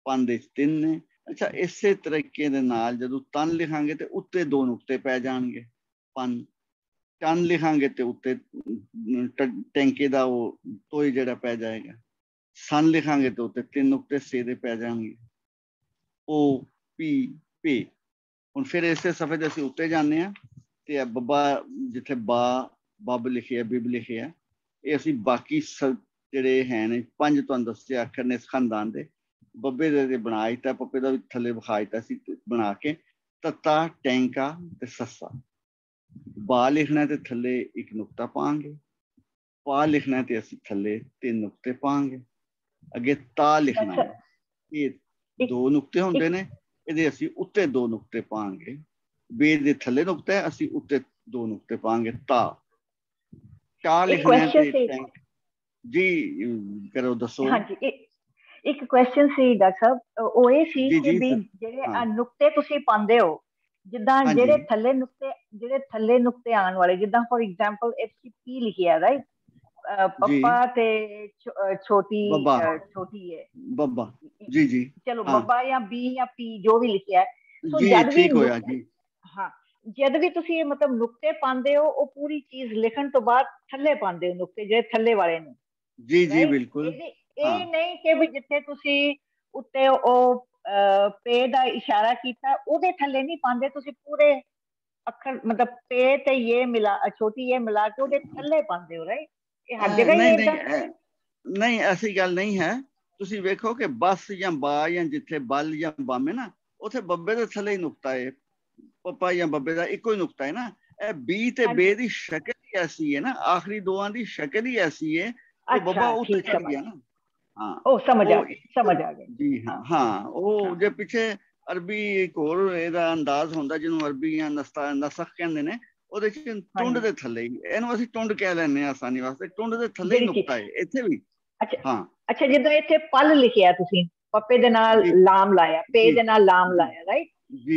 पन दे 3 ने। अच्छा, इसे तरीके दे नाल जदों तन लिखांगे ते उत्ते 2 नुक्ते पै जाणगे, पन। टन लिखांगे तो उत्ते टैंके का वो तोई जड़ा पै जाएगा। सन लिखांगे तो उत्ते 3 नुक्ते सीधे पै जाएंगे, ओ पी पे। हुण फिर इसे सफे दे असीं उत्ते जाने हैं ते बब्बा जिथे बा बब लिखे बिब लिखे है, ये असीं बाकी जिहड़े हैं ने 5 तुहानूं दस्से अखर ने इस खानदान दे। बब्बे दे बना दिता, पप्पे दा भी थल्ले विखा दिता सी बना के, तत्ता टैंका ते सस्सा। बा लिखना ते थल्ले 1 नुक्ता पांगे, पा लिखना ते असीं थल्ले 3 नुक्ते पांगे। अगे ता लिखना है, ये 2 नुक्ते होंदे ने, इहदे असीं उत्ते 2 नुक्ते पांगे। बे दे थल्ले नुक्ता है, असीं उत्ते 2 नुक्ते पांगे, ता। टा लिखना है ते टैंक। जी करो दसो। हाँ जी, एक क्वेश्चन सी डॉक्टर साहब, ਉਹ ਇਹ ਸੀ जी ਕਿ जी ਵੀ सर, ਜਿਹੜੇ हाँ ਨੁਕਤੇ ਤੁਸੀਂ ਪਾਉਂਦੇ ਹੋ, ਜਿੱਦਾਂ हाँ जी ਜਿਹੜੇ ਥੱਲੇ ਨੁਕਤੇ ਆਉਣ ਵਾਲੇ, ਜਿੱਦਾਂ ਫॉर एग्जांपल FCP ਲਿਖਿਆ ਰਾਈਟ, जी पप्पा ते छोटी बब्बा छोटी है, बब्बा जी जी चलो हाँ बब्बा या बी या पी जो भी लिखिया है, सो जी जद भी ठीक होया जी। हाँ, जद भी तुसी मतलब नुक्ते पांदे हो, वो पूरी चीज लिखण तो बाद थल्ले पांदे हो नुक्ते, जे थल्ले वाले ने, जी जी राइट। बिल्कुल हाँ ਇਹ ਨਹੀਂ ਕਿ ਵੀ ਜਿੱਥੇ ਤੁਸੀਂ ਉੱਤੇ ਉਹ ਪੇ ਦਾ ਇਸ਼ਾਰਾ ਕੀਤਾ ਉਹਦੇ ਥੱਲੇ ਨਹੀਂ ਪਾਉਂਦੇ, ਤੁਸੀਂ ਪੂਰੇ ਅੱਖਰ ਮਤਲਬ ਪੇ ਤੇ ਇਹ ਮਿਲਾ, ਛੋਟੀ ਇਹ ਮਿਲਾ ਕੇ ਉਹਦੇ ਥੱਲੇ ਪਾਉਂਦੇ ਹੋ, ਰਾਈਟ। ਇਹ ਹਰ ਜਗ੍ਹਾ ਹੀ नहीं ਇਦਾਂ नहीं ऐसी गल नहीं है। ਤੁਸੀਂ ਵੇਖੋ ਕਿ ਬਸ ਜਾਂ ਬਾ ਜਾਂ ਜਿੱਥੇ ਬਲ ਜਾਂ ਬੰਮ ਹੈ ਨਾ, ਉੱਥੇ ਬੱਬੇ ਦੇ ਥੱਲੇ ਹੀ ਨੁਕਤਾ ਹੈ। ਪੱਪਾ ਜਾਂ ਬੱਬੇ ਦਾ ਇੱਕੋ ਹੀ ਨੁਕਤਾ ਹੈ ਨਾ। ਇਹ ਬੀ ਤੇ ਬੇ ਦੀ ਸ਼ਕਲ ਹੀ ਐਸੀ ਹੈ ਨਾ, ਆਖਰੀ ਦੋਵਾਂ ਦੀ ਸ਼ਕਲ ਹੀ ਐਸੀ ਹੈ ਕਿ ਬੱਬਾ ਉੱਤੇ ਚੜ ਗਿਆ ਨਾ। हाँ ओ समझ आ गए जी हाँ हाँ वो जे पिछे अरबी एक होर ਇਹਦਾ ਅੰਦਾਜ਼ ਹੁੰਦਾ ਜਿਹਨੂੰ ਅਰਬੀ ਜਾਂ ਨਸਖ ਕਹਿੰਦੇ ਨੇ, ਉਹਦੇ ਚ ਟੁੰਡ ਦੇ ਥੱਲੇ ਹੀ, ਇਹਨੂੰ ਅਸੀਂ ਟੁੰਡ ਕਹਿ ਲੈਂਦੇ ਆ ਆਸਾਨੀ ਵਾਸਤੇ, ਟੁੰਡ ਦੇ ਥੱਲੇ ਹੀ ਨੁਕਤਾ ਹੈ ਇੱਥੇ ਵੀ। ਅੱਛਾ ਅੱਛਾ, ਜਿੱਦਾਂ ਇੱਥੇ ਪਲ ਲਿਖਿਆ ਤੁਸੀਂ, ਪੱਪੇ ਦੇ ਨਾਲ ਲਾਮ ਲਾਇਆ, ਪੇ ਦੇ ਨਾਲ ਲਾਮ ਲਾਇਆ, ਰਾਈਟ।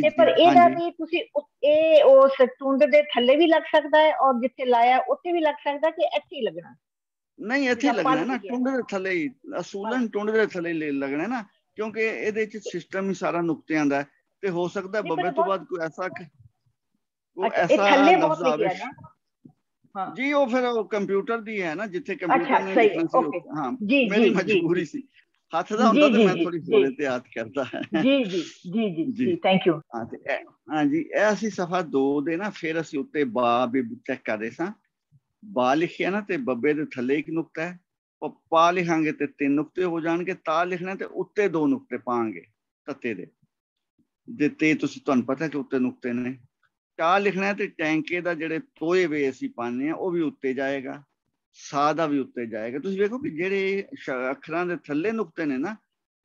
ਤੇ ਪਰ ਇਹਦਾ ਵੀ ਤੁਸੀਂ ਇਹ ਉਸ ਟੁੰਡ ਦੇ ਥੱਲੇ ਵੀ ਲੱਗ ਸਕਦਾ ਹੈ, ਔਰ ਜਿੱਥੇ ਲਾਇਆ ਉੱਥੇ ਵੀ ਲੱਗ ਸਕਦਾ, ਕਿ ਇੱਥੇ ਹੀ ਲੱਗਣਾ? नहीं इत्थे लगना ना, टुंड दे थल्ले ही, असूलन टुंड दे थल्ले ही लगना ना, क्योंकि ਇਹਦੇ ਚ ਸਿਸਟਮ ਹੀ ਸਾਰਾ ਨੁਕਤਿਆਂ ਦਾ। ਤੇ ਹੋ ਸਕਦਾ ਬੱਬੇ ਤੋਂ ਬਾਅਦ ਕੋਈ ਐਸਾ ਲਫ਼ਜ਼ ਆਵੇ जी, वो फिर कंप्यूटर दी है ना, जिथे कंप्यूटर ने लिखना सी। हाँ मेरी मजबूरी सी, हथ दा हुंदा ते मैं थोड़ी होर एहतियात करदा है। जी जी जी जी जी थैंक यू। हाँ जी, ਇਹ ਅਸੀਂ ਸਫਾ 2 ਦੇ ਨਾ ਫਿਰ ਅਸੀਂ ਉੱਤੇ ਬਾ ਵੀ ਚੈੱਕ ਕਰਦੇ ਸਾਂ। बा लिखिया ना ते बब्बे दे थल्ले 1 नुक्ता है, पा लिखांगे ते 3 नुक्ते हो जाएंगे, ता लिखना ते उत्ते 2 नुक्ते पांगे तत्ते दे, जे ते तुसी तुहानू पता कि उत्ते नुक्ते ने। टा लिखना है ते टैंके दा जेड़े तोए वे असी पाने आ वो भी उत्ते जाएगा, सा दा भी उत्ते जाएगा। तुसी देखो कि जेड़े अखरां दे थल्ले नुक्ते ने ना,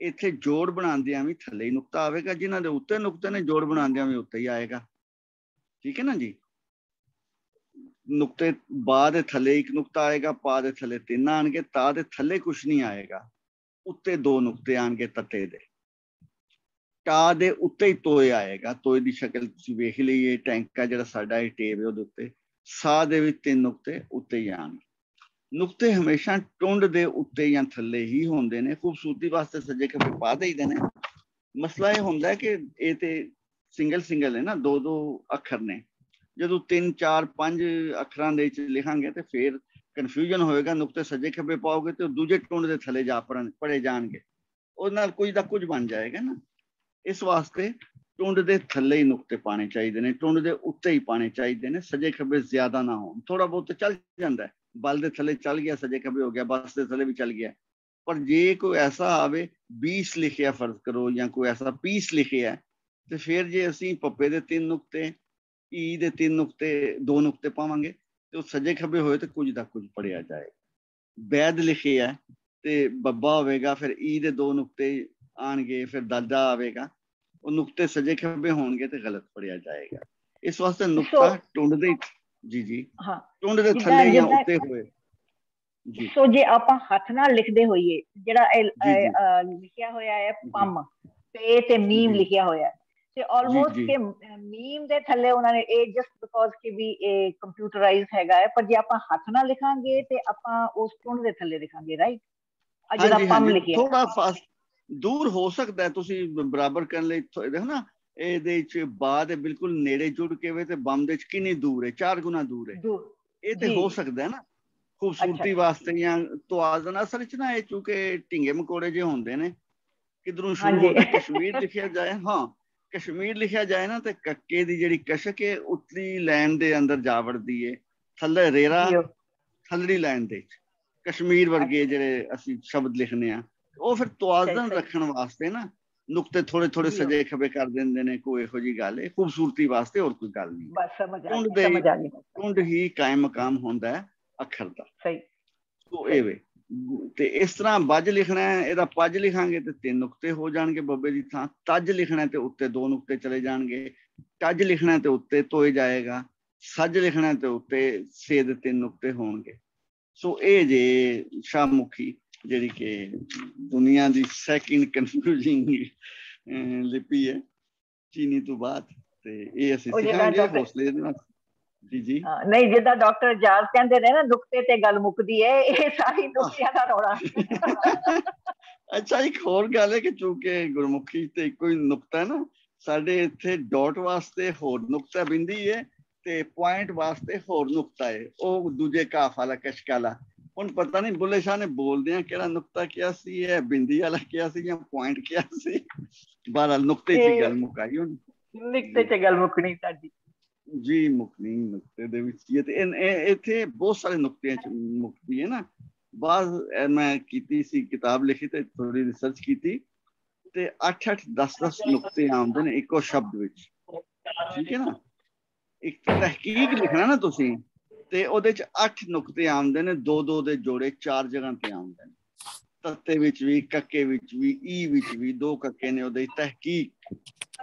इत्थे जोड़ बनांदियां भी थल्ले ही नुक्ता आवेगा, जिन्हां दे उत्ते नुक्ते ने जोड़ बनांदियां भी उत्ते ही आएगा। ठीक है ना जी। नुक्ते बा दे थल्ले 1 नुक्ता आएगा, पा दे थल्ले 3 आएंगे, ता दे थल्ले कुछ नहीं आएगा, उत्ते 2 नुक्ते आएंगे तत्ते दे। टा दे उत्ते ही तोए आएगा, तोए दी शक्ल तुसी वेख लईए, टैंका जिहड़ा साडा है टेप है उहदे उत्ते। सा दे विच 3 नुक्ते उत्ते ही आएंगे। नुक्ते हमेशा टुंड दे उत्ते या थल्ले ही होंदे ने, खूबसूरती वास्ते सज्जे खब्बे पा देईदे ने। मसला ये हुंदा है कि ये ते सिंगल सिंगल है ना, 2-2 अखर ने। ਜਦੋਂ 3 4 5 ਅੱਖਰਾਂ ਦੇ ਵਿੱਚ ਲਿਖਾਂਗੇ ਤੇ ਫਿਰ ਕਨਫਿਊਜ਼ਨ ਹੋਏਗਾ। ਨੁਕਤੇ ਸੱਜੇ ਖੱਬੇ ਪਾਓਗੇ ਤੇ ਦੂਜੇ ਟੁੰਡ ਦੇ ਥੱਲੇ ਜਾ ਪੜੇ ਜਾਣਗੇ, ਉਹਦੇ ਨਾਲ ਕੁਝ ਦਾ ਕੁਝ ਬਣ ਜਾਏਗਾ ਨਾ। ਇਸ ਵਾਸਤੇ ਟੁੰਡ ਦੇ ਥੱਲੇ ਹੀ ਨੁਕਤੇ ਪਾਣੇ ਚਾਹੀਦੇ ਨੇ, ਟੁੰਡ ਦੇ ਉੱਤੇ ਹੀ ਪਾਣੇ ਚਾਹੀਦੇ ਨੇ, ਸੱਜੇ ਖੱਬੇ ਜ਼ਿਆਦਾ ਨਾ ਹੋਣ। ਥੋੜਾ ਬਹੁਤ ਚੱਲ ਜਾਂਦਾ, ਬਲ ਦੇ ਥੱਲੇ ਚੱਲ ਗਿਆ, ਸੱਜੇ ਖੱਬੇ ਹੋ ਗਿਆ, ਬਸ ਦੇ ਥੱਲੇ ਵੀ ਚੱਲ ਗਿਆ। ਪਰ ਜੇ ਕੋਈ ਐਸਾ ਆਵੇ 20 ਲਿਖਿਆ ਫਰਜ਼ ਕਰੋ, ਜਾਂ ਕੋਈ ਐਸਾ 20 ਲਿਖਿਆ, ਤੇ ਫਿਰ ਜੇ ਅਸੀਂ ਪੱਪੇ ਦੇ 3 ਨੁਕਤੇ, ई दे 3 नुक्ते 2 नुक्ते पावांगे तो सज्जे खब्बे होए तो कुछ दा कुछ पढ़िया जाएगा। बैद लिखे है ते बब्बा होवेगा, फिर ई दे 2 नुक्ते आएंगे, फिर दादा आवेगा, वो नुक्ते सज्जे खब्बे होंगे तो गलत पढ़िया जाएगा। इस वास्ते नुक्ता टुंड दे ਜੀ ਜੀ ਹਾਂ ਟੁੰਡ ਦੇ ਥੱਲੇ ਜਾਂ ਉੱਤੇ ਹੋਏ ਜੀ। ਸੋ ਜੇ ਆਪਾਂ ਹੱਥ ਨਾਲ ਲਿਖਦੇ ਹੋਈਏ, ਜਿਹੜਾ ਲਿਖਿਆ ਹੋਇਆ ਹੈ ਪੰਮ ਪੇ ਤੇ ਮੀਮ ਲਿਖਿਆ ਹੋਇਆ, ਤੇ ਆਲਮੋਸਟ ਕਿ ਮੀਮ ਦੇ ਥੱਲੇ ਉਹਨਾਂ ਨੇ ਇਹ ਜਸਟ ਬਿਕੋਜ਼ ਕਿ ਵੀ ਇਹ ਕੰਪਿਊਟਰਾਈਜ਼ ਹੈਗਾ ਹੈ, ਪਰ ਜੇ ਆਪਾਂ ਹੱਥ ਨਾਲ ਲਿਖਾਂਗੇ ਤੇ ਆਪਾਂ ਉਸ ਟੁੰਡ ਦੇ ਥੱਲੇ ਲਿਖਾਂਗੇ, ਰਾਈਟ? ਜਿਹੜਾ ਪੰਮ ਲਿਖਿਆ ਥੋੜਾ ਫਾਸਟ ਦੂਰ ਹੋ ਸਕਦਾ, ਤੁਸੀਂ ਬਰਾਬਰ ਕਰਨ ਲਈ ਦੇਖੋ ਨਾ, ਇਹਦੇ ਚ ਬਾ ਦੇ ਬਿਲਕੁਲ ਨੇੜੇ ਜੁੜ ਕੇ ਵੇ ਤੇ ਬੰਮ ਦੇ ਚ ਕਿੰਨੀ ਦੂਰ ਹੈ, 4 ਗੁਣਾ ਦੂਰ ਹੈ। ਇਹ ਤੇ ਹੋ ਸਕਦਾ ਹੈ ਨਾ ਖੂਬਸੂਰਤੀ ਵਾਸਤੇ ਜਾਂ ਤਵਾਜ਼ਨ। ਅਸਲ ਚ ਨਾ ਇਹ ਚੂੰਕਿ ਢਿੰਗੇ ਮਕੌੜੇ ਜਿਹੇ ਹੁੰਦੇ ਨੇ, ਕਿਧਰੋਂ ਸ਼ੁਰੂ ਹੁੰਦਾ ਕਸ਼ਮੀਰ ਲਿਖਿਆ ਜਾਏ, ਹਾਂ ਕਸ਼ਮੀਰ ਲਿਖਿਆ ਜਾਏ ਨਾ, ਤੇ ਕੱਕੇ ਦੀ ਜਿਹੜੀ ਕਸ਼ਕ ਹੈ ਉਤਲੀ ਲਾਈਨ ਦੇ ਅੰਦਰ ਜਾ ਵੜਦੀ ਹੈ, ਥੱਲੇ ਰੇਰਾ ਥੱਲੜੀ ਲਾਈਨ ਦੇ ਕਸ਼ਮੀਰ ਵਰਗੇ ਜਿਹੜੇ ਅਸੀਂ ਸ਼ਬਦ ਲਿਖਨੇ ਆ, ਉਹ ਫਿਰ ਤਵਾਜ਼ਨ ਰੱਖਣ ਵਾਸਤੇ ਨਾ ਨੁਕਤੇ ਥੋੜੇ ਥੋੜੇ ਸਜੇ ਖੱਬੇ ਕਰ ਦਿੰਦੇ ਨੇ। ਕੋਈ ਇਹੋ ਜਿਹੀ ਗੱਲ ਹੈ, ਖੂਬਸੂਰਤੀ ਵਾਸਤੇ, ਹੋਰ ਕੋਈ ਗੱਲ ਨਹੀਂ। ਟੁੰਡ ਹੀ ਕਾਇਮ ਮਕਾਮ ਹੁੰਦਾ ਹੈ ਅੱਖਰ ਦਾ। ਸੋ ਇਹ ਵੇ, ਤੇ ਇਸ ਤਰ੍ਹਾਂ ਬੱਜ ਲਿਖਣਾ ਹੈ, ਇਹਦਾ ਪੱਜ ਲਿਖਾਂਗੇ ਤੇ 3 ਨੁਕਤੇ ਹੋ ਜਾਣਗੇ ਬੱਬੇ ਦੀ ਥਾਂ। ਤੱਜ ਲਿਖਣਾ ਤੇ ਉੱਤੇ 2 ਨੁਕਤੇ ਚਲੇ ਜਾਣਗੇ। ਟੱਜ ਲਿਖਣਾ ਤੇ ਉੱਤੇ ਤੋਏ ਜਾਏਗਾ। ਸੱਜ ਲਿਖਣਾ ਤੇ ਉੱਤੇ ਸੇ ਦੇ 3 ਨੁਕਤੇ ਹੋਣਗੇ। ਸੋ ਇਹ ਜੇ ਸ਼ਾਹਮੁਖੀ ਜਿਹੜੀ ਕਿ ਦੁਨੀਆ ਦੀ ਸੈਕਿੰਡ ਕਨਫਿਊਜ਼ਿੰਗ ਲਿਪੀ ਹੈ ਚੀਨੀ ਤੋਂ ਬਾਅਦ, ਤੇ ਇਹ ਅਸੀਂ ਸਿੱਖਾਂਗੇ ਹੌਸਲੇ ਦੇ ਨਾਲ। ਜੀ ਜੀ ਨਹੀਂ, ਜਿੱਦਾਂ ਡਾਕਟਰ ਜਾਜ ਕਹਿੰਦੇ ਨੇ ਨਾ, ਨੁਕਤੇ ਤੇ ਗੱਲ ਮੁੱਕਦੀ ਹੈ, ਇਹ ਸਾਰੀ ਨੁਕਤਿਆਂ ਦਾ ਰੌਲਾ। ਅੱਛਾ, ਇੱਕ ਹੋਰ ਗੱਲ ਹੈ ਕਿ ਚੂੰਕਿ ਗੁਰਮੁਖੀ ਤੇ ਇੱਕੋ ਹੀ ਨੁਕਤਾ ਹੈ ਨਾ, ਸਾਡੇ ਇੱਥੇ ਡਾਟ ਵਾਸਤੇ ਹੋਰ ਨੁਕਤਾ ਬਿੰਦੀ ਹੈ ਤੇ ਪੁਆਇੰਟ ਵਾਸਤੇ ਹੋਰ ਨੁਕਤਾ ਹੈ, ਉਹ ਦੂਜੇ ਕਾਫ ਵਾਲਾ ਕਸ਼ਕ ਵਾਲਾ। ਹੁਣ ਪਤਾ ਨਹੀਂ ਬੁੱਲੇ ਸ਼ਾਹ ਨੇ ਬੋਲਦਿਆਂ ਕਿਹੜਾ ਨੁਕਤਾ ਕਿਹਾ ਸੀ, ਇਹ ਬਿੰਦੀ ਵਾਲਾ ਕਿਹਾ ਸੀ ਜਾਂ ਪੁਆਇੰਟ ਕਿਹਾ ਸੀ। ਬਹਰਹਾਲ ਨੁਕਤੇ 'ਚ ਗੱਲ ਮੁਕਾਈ ਹੁਣ, ਨੁਕਤੇ 'ਚ ਗੱਲ ਮੁੱਕਣੀ ਸਾਡੀ ਜੀ, ਮੁੱਕਣੀ ਨੁਕਤੇ ਦੇ ਵਿੱਚ ਹੀ ਹੈ। ਤੇ ਇੱਥੇ ਬਹੁਤ ਸਾਰੇ ਨੁਕਤਿਆਂ 'ਚ ਮੁੱਕਦੀ ਹੈ ਨਾ। ਬਾਅਦ ਮੈਂ ਕੀਤੀ ਸੀ, ਕਿਤਾਬ ਲਿਖੀ ਤੇ ਥੋੜੀ ਰਿਸਰਚ ਕੀਤੀ, ਤੇ 8-8 10-10 ਨੁਕਤੇ ਆਉਂਦੇ ਨੇ ਇੱਕੋ ਸ਼ਬਦ ਵਿੱਚ, ਠੀਕ ਹੈ ਨਾ। ਇੱਕ ਤਹਿਕੀਕ ਲਿਖਣਾ ਨਾ ਤੁਸੀਂ, ਤੇ ਉਹਦੇ 'ਚ 8 ਨੁਕਤੇ ਆਉਂਦੇ ਨੇ, 2-2 ਦੇ ਜੋੜੇ 4 ਜਗ੍ਹਾ ਤੇ ਆਉਂਦੇ ਨੇ। ਤੱਤੇ ਵਿੱਚ ਵੀ, ਕੱਕੇ ਵਿੱਚ ਵੀ, ਈ ਵਿੱਚ ਵੀ 2 ਕੱਕੇ ਨੇ ਉਹਦੇ। ਤਹਿਕੀਕ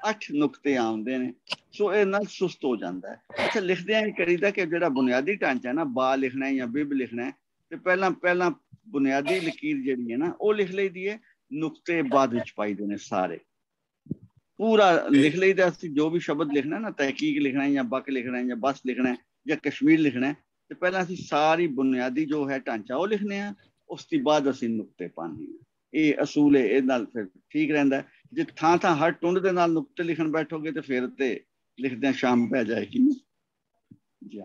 8 ਨੁਕਤੇ ਆਉਂਦੇ ਨੇ। ਸੋ ਇਹ ਨਾਲ ਸੁਸਤ ਹੋ ਜਾਂਦਾ ਹੈ। ਅੱਛਾ, ਲਿਖਦਿਆਂ ਹੀ ਕਰੀਦਾ ਕਿ ਜਿਹੜਾ ਬੁਨਿਆਦੀ ਢਾਂਚਾ ਨਾ, ਬਾ ਲਿਖਣਾ ਜਾਂ ਬਿਬ ਲਿਖਣਾ, ਤੇ ਪਹਿਲਾਂ ਬੁਨਿਆਦੀ ਲਕੀਰ ਜਿਹੜੀ ਹੈ ਨਾ ਉਹ ਲਿਖ ਲਈਦੀ ਹੈ, ਨੁਕਤੇ ਬਾਅਦ ਵਿੱਚ ਪਾਈਦੇ ਨੇ ਸਾਰੇ। ਪੂਰਾ ਲਿਖ ਲਈਦਾ ਅਸੀਂ ਜੋ ਵੀ ਸ਼ਬਦ ਲਿਖਣਾ ਨਾ, ਤਹਿਕੀਕ ਲਿਖਣਾ ਜਾਂ ਬਕ ਲਿਖਣਾ ਜਾਂ ਬਸ ਲਿਖਣਾ ਜਾਂ ਕਸ਼ਮੀਰ ਲਿਖਣਾ, ਤੇ ਪਹਿਲਾਂ ਅਸੀਂ ਸਾਰੀ ਬੁਨਿਆਦੀ ਜੋ ਹੈ ਢਾਂਚਾ ਉਹ ਲਿਖਣੇ ਆ, ਉਸ ਤੋਂ ਬਾਅਦ ਅਸੀਂ ਨੁਕਤੇ ਪਾਉਂਦੇ ਹਾਂ। ਇਹ ਅਸੂਲ ਹੈ, ਇਹ ਨਾਲ ਫਿਰ ਠੀਕ ਰਹਿੰਦਾ। ਜੇ ਥਾਂ ਹਰ ਟੁੰਡ ਦੇ ਨਾਲ ਨੁਕਤੇ ਲਿਖਣ ਬੈਠੋਗੇ ਤੇ ਫਿਰ ਤੇ ਲਿਖਦਿਆਂ ਸ਼ਾਮ ਪੈ ਜਾਏਗੀ। ਜੀ,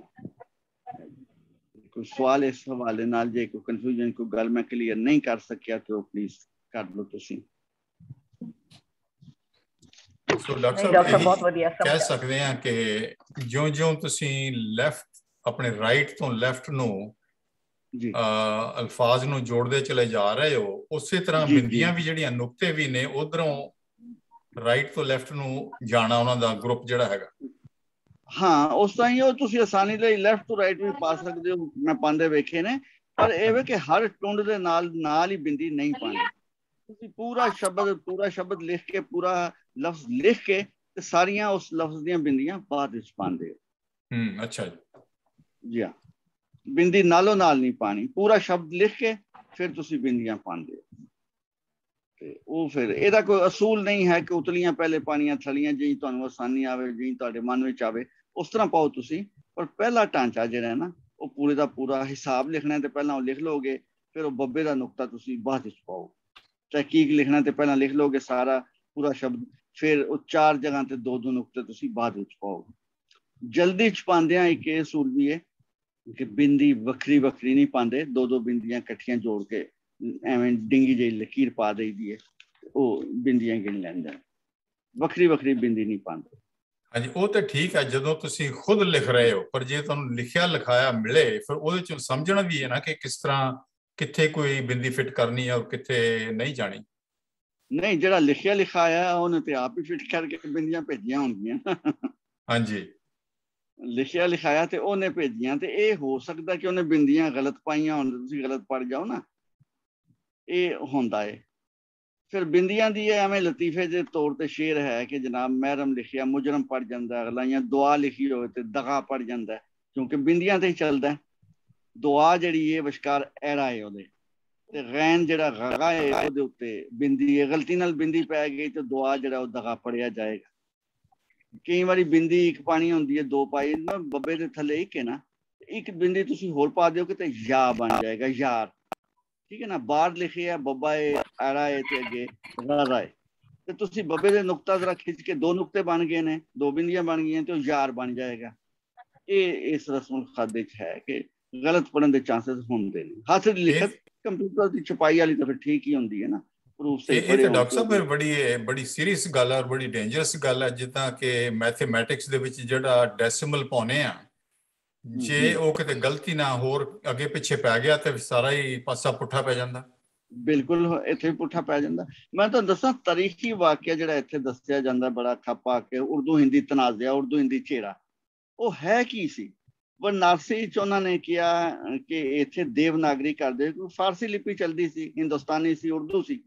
ਕੋਈ ਸਵਾਲ ਇਸ ਹਵਾਲੇ ਨਾਲ, ਜੇ ਕੋਈ ਕਨਫਿਊਜ਼ਨ, ਕੋਈ ਗੱਲ ਮੈਂ ਕਲੀਅਰ ਨਹੀਂ ਕਰ ਸਕਿਆ ਤੇ ਉਹ ਪਲੀਜ਼ ਕਰ ਲਓ ਤੁਸੀਂ। ਸੋ ਡਾਕਟਰ ਸਾਹਿਬ ਬਹੁਤ ਵਧੀਆ ਕਹਿ ਸਕਦੇ ਹਾਂ ਕਿ ਜਿਉਂ-ਜਿਉਂ ਤੁਸੀਂ ਆਪਣੇ ਰਾਈਟ ਤੋਂ ਲੈਫਟ ਨੂੰ ਅਲਫਾਜ਼ ਨੂੰ ਜੋੜਦੇ ਚਲੇ ਜਾ ਰਹੇ ਹੋ, ਉਸੇ ਤਰ੍ਹਾਂ ਬਿੰਦੀਆਂ ਵੀ ਜਿਹੜੀਆਂ ਨੁਕਤੇ ਵੀ ਨੇ, ਉਧਰੋਂ ਰਾਈਟ ਤੋਂ ਲੈਫਟ ਨੂੰ ਜਾਣਾ ਉਹਨਾਂ ਦਾ ਗਰੁੱਪ ਜਿਹੜਾ ਹੈਗਾ। ਹਾਂ, ਉਸ ਤਰ੍ਹਾਂ ਹੀ ਉਹ ਤੁਸੀਂ ਆਸਾਨੀ ਲਈ ਲੈਫਟ ਤੋਂ ਰਾਈਟ ਵੀ ਪਾ ਸਕਦੇ ਹੋ, ਮੈਂ ਪਾਉਂਦੇ ਵੇਖੇ ਨੇ। ਪਰ ਇਹ ਵੇ ਕਿ ਹਰ ਟੁੰਡ ਦੇ ਨਾਲ ਹੀ ਬਿੰਦੀ ਨਹੀਂ ਪਾਉਂਦੇ। ਤੁਸੀਂ ਪੂਰਾ ਸ਼ਬਦ ਲਿਖ ਕੇ, ਪੂਰਾ ਲਫ਼ਜ਼ ਲਿਖ ਕੇ, ਤੇ ਸਾਰੀਆਂ ਉਸ ਲਫ਼ਜ਼ ਦੀਆਂ ਬਿੰਦੀਆਂ ਬਾਅਦ ਵਿੱਚ ਪਾਉਂਦੇ ਹੋ। ਅੱਛਾ ਜੀ ਹਾਂ, ਬਿੰਦੀ ਨਾਲੋਂ ਨਾਲ ਨਹੀਂ ਪਾਣੀ, ਪੂਰਾ ਸ਼ਬਦ ਲਿਖ ਕੇ ਫਿਰ ਤੁਸੀਂ ਬਿੰਦੀਆਂ ਪਾਉਂਦੇ ਹੋ। ਤੇ ਉਹ ਫਿਰ ਇਹਦਾ ਕੋਈ ਅਸੂਲ ਨਹੀਂ ਹੈ ਕਿ ਉਤਲੀਆਂ ਪਹਿਲੇ ਪਾਣੀਆਂ, ਥਲੀਆਂ, ਜਿਹੀ ਤੁਹਾਨੂੰ ਆਸਾਨੀ ਆਵੇ, ਜਿਹੀ ਤੁਹਾਡੇ ਮਨ ਵਿੱਚ ਆਵੇ ਉਸ ਤਰ੍ਹਾਂ ਪਾਓ ਤੁਸੀਂ। ਪਰ ਪਹਿਲਾ ਢਾਂਚਾ ਜਿਹੜਾ ਹੈ ਨਾ, ਉਹ ਪੂਰੇ ਦਾ ਪੂਰਾ ਹਿਸਾਬ ਲਿਖਣਾ, ਤੇ ਪਹਿਲਾਂ ਉਹ ਲਿਖ ਲਓਗੇ, ਫਿਰ ਉਹ ਬੱਬੇ ਦਾ ਨੁਕਤਾ ਤੁਸੀਂ ਬਾਅਦ ਵਿੱਚ ਪਾਓ। ਤਹਿਕੀਕ ਲਿਖਣਾ ਤੇ ਪਹਿਲਾਂ ਲਿਖ ਲਓਗੇ ਸਾਰਾ ਪੂਰਾ ਸ਼ਬਦ, ਫਿਰ ਉਹ 4 ਜਗ੍ਹਾ ਤੇ 2-2 ਨੁਕਤੇ ਤੁਸੀਂ ਬਾਅਦ ਵਿੱਚ ਪਾਓਗੇ। ਜਲਦੀ ਚ ਪਾਉਂਦਿਆਂ ਇੱਕ ਇਹ ਅਸੂਲ ਵੀ ਹੈ ਕਿ ਬਿੰਦੀ ਵੱਖਰੀ ਨਹੀਂ ਪਾਉਂਦੇ, 2-2 ਬਿੰਦੀਆਂ ਇਕੱਠੀਆਂ ਜੋੜ ਕੇ ਐਵੇਂ ਡਿੰਗੀ ਜਿਹੀ ਲਕੀਰ ਪਾ ਦੇਈਦੀ ਹੈ, ਉਹ ਬਿੰਦੀਆਂ ਗਿਣ ਲੈਂਦਾ। ਵੱਖਰੀ ਬਿੰਦੀ ਨਹੀਂ ਪਾਉਂਦੇ। ਹਾਂਜੀ, ਉਹ ਤਾਂ ਠੀਕ ਹੈ ਜਦੋਂ ਤੁਸੀਂ ਖੁਦ ਲਿਖ ਰਹੇ ਹੋ, ਪਰ ਜੇ ਤੁਹਾਨੂੰ ਲਿਖਿਆ ਲਿਖਾਇਆ ਮਿਲੇ, ਫਿਰ ਉਹਦੇ ਚ ਸਮਝਣਾ ਵੀ ਹੈ ਨਾ ਕਿ ਕਿਸ ਤਰ੍ਹਾਂ, ਕਿੱਥੇ ਕੋਈ ਬਿੰਦੀ ਫਿੱਟ ਕਰਨੀ ਹੈ ਔਰ ਕਿੱਥੇ ਨਹੀਂ ਜਾਣੀ। ਨਹੀਂ, ਜਿਹੜਾ ਲਿਖਿਆ ਲਿਖਾਇਆ ਉਹਨੇ ਤੇ ਆਪ ਹੀ ਫਿੱਟ ਕਰਕੇ ਬਿੰਦੀਆਂ ਭੇਜੀਆਂ ਹੋਣਗੀਆਂ। ਹਾਂਜੀ, ਲਿਖਿਆ ਲਿਖਾਇਆ ਤੇ ਉਹਨੇ ਭੇਜੀਆਂ, ਤੇ ਇਹ ਹੋ ਸਕਦਾ ਕਿ ਉਹਨੇ ਬਿੰਦੀਆਂ ਗਲਤ ਪਾਈਆਂ ਹੋਣ, ਤੁਸੀਂ ਗਲਤ ਪੜ ਜਾਓ ਨਾ, ਇਹ ਹੁੰਦਾ ਹੈ। ਫਿਰ ਬਿੰਦੀਆਂ ਦੀ ਐਵੇਂ ਲਤੀਫੇ ਦੇ ਤੌਰ ਤੇ ਸ਼ੇਰ ਹੈ ਕਿ ਜਨਾਬ ਮਹਿਰਮ ਲਿਖਿਆ ਮੁਜਰਮ ਪੜ ਜਾਂਦਾ ਅਗਲਾ, ਜਾਂ ਦੁਆ ਲਿਖੀ ਹੋਵੇ ਤੇ ਦਗਾ ਪੜ ਜਾਂਦਾ। क्योंकि बिंदियां ते चलदा है। दुआ जिहड़ी है विचकार ऐरा है ओहदे ते गैन जिहड़ा गा है ओहदे उत्ते बिंदी है। गलती नाल बिंदी पै गई तो दुआ जिहड़ा ओह दगा पढ़िया जाएगा। कई बारी बिंदी एक पानी होंदी है, दो पाई ना बब्बे दे थल्ले एक है ना, एक बिंदी तुसी होर पा दिओ कि या बन जाएगा यार, ठीक है ना। बाहर लिखे है बब्बा है ऐरा है ते अगे रारा है, तो तुसी बब्बे दे नुक्ता जरा खिंच के दो नुक्ते बन गए ने, दो बिंदियां बन गई तो यार बन जाएगा। ये इस रस्मुल खादे च है कि गलत पढ़न दे चांसेस होंदे ने। हथ दी लिखत कंप्यूटर दी छपाई वाली तो फिर ठीक ही होंदी है ना। ਇਹ ਤੇ ਡਾਕਟਰ ਸਾਹਿਬ ਫਿਰ ਬੜੀ ਸੀਰੀਅਸ ਗੱਲ ਹੈ, ਬੜੀ ਡੇਂਜਰਸ ਗੱਲ ਹੈ। ਜਿੱਦਾਂ ਕਿ ਮੈਥਮੈਟਿਕਸ ਦੇ ਵਿੱਚ ਜਿਹੜਾ ਡੈਸੀਮਲ ਪਾਉਨੇ ਆ, ਜੇ ਉਹ ਕਿਤੇ ਗਲਤੀ ਨਾ ਹੋਰ ਅੱਗੇ ਪਿੱਛੇ ਪੈ ਗਿਆ ਤੇ ਸਾਰਾ ਹੀ ਪਾਸਾ ਪੁੱਠਾ ਪੈ ਜਾਂਦਾ। बिल्कुल इत्थे पुट्ठा पै जांदा। मैं तो दसां तारीखी वाक्य जिहड़ा इत्थे दस्सिया जांदा बड़ा खप्पा के उर्दू हिंदी तनाज़ा, उर्दू हिंदी झेड़ा, वो है की सी। बनारसी च उन्होंने किया कि इत्थे देवनागरी कर दे, फारसी लिपि चलदी सी, हिंदुस्तानी सी, उर्दू सी,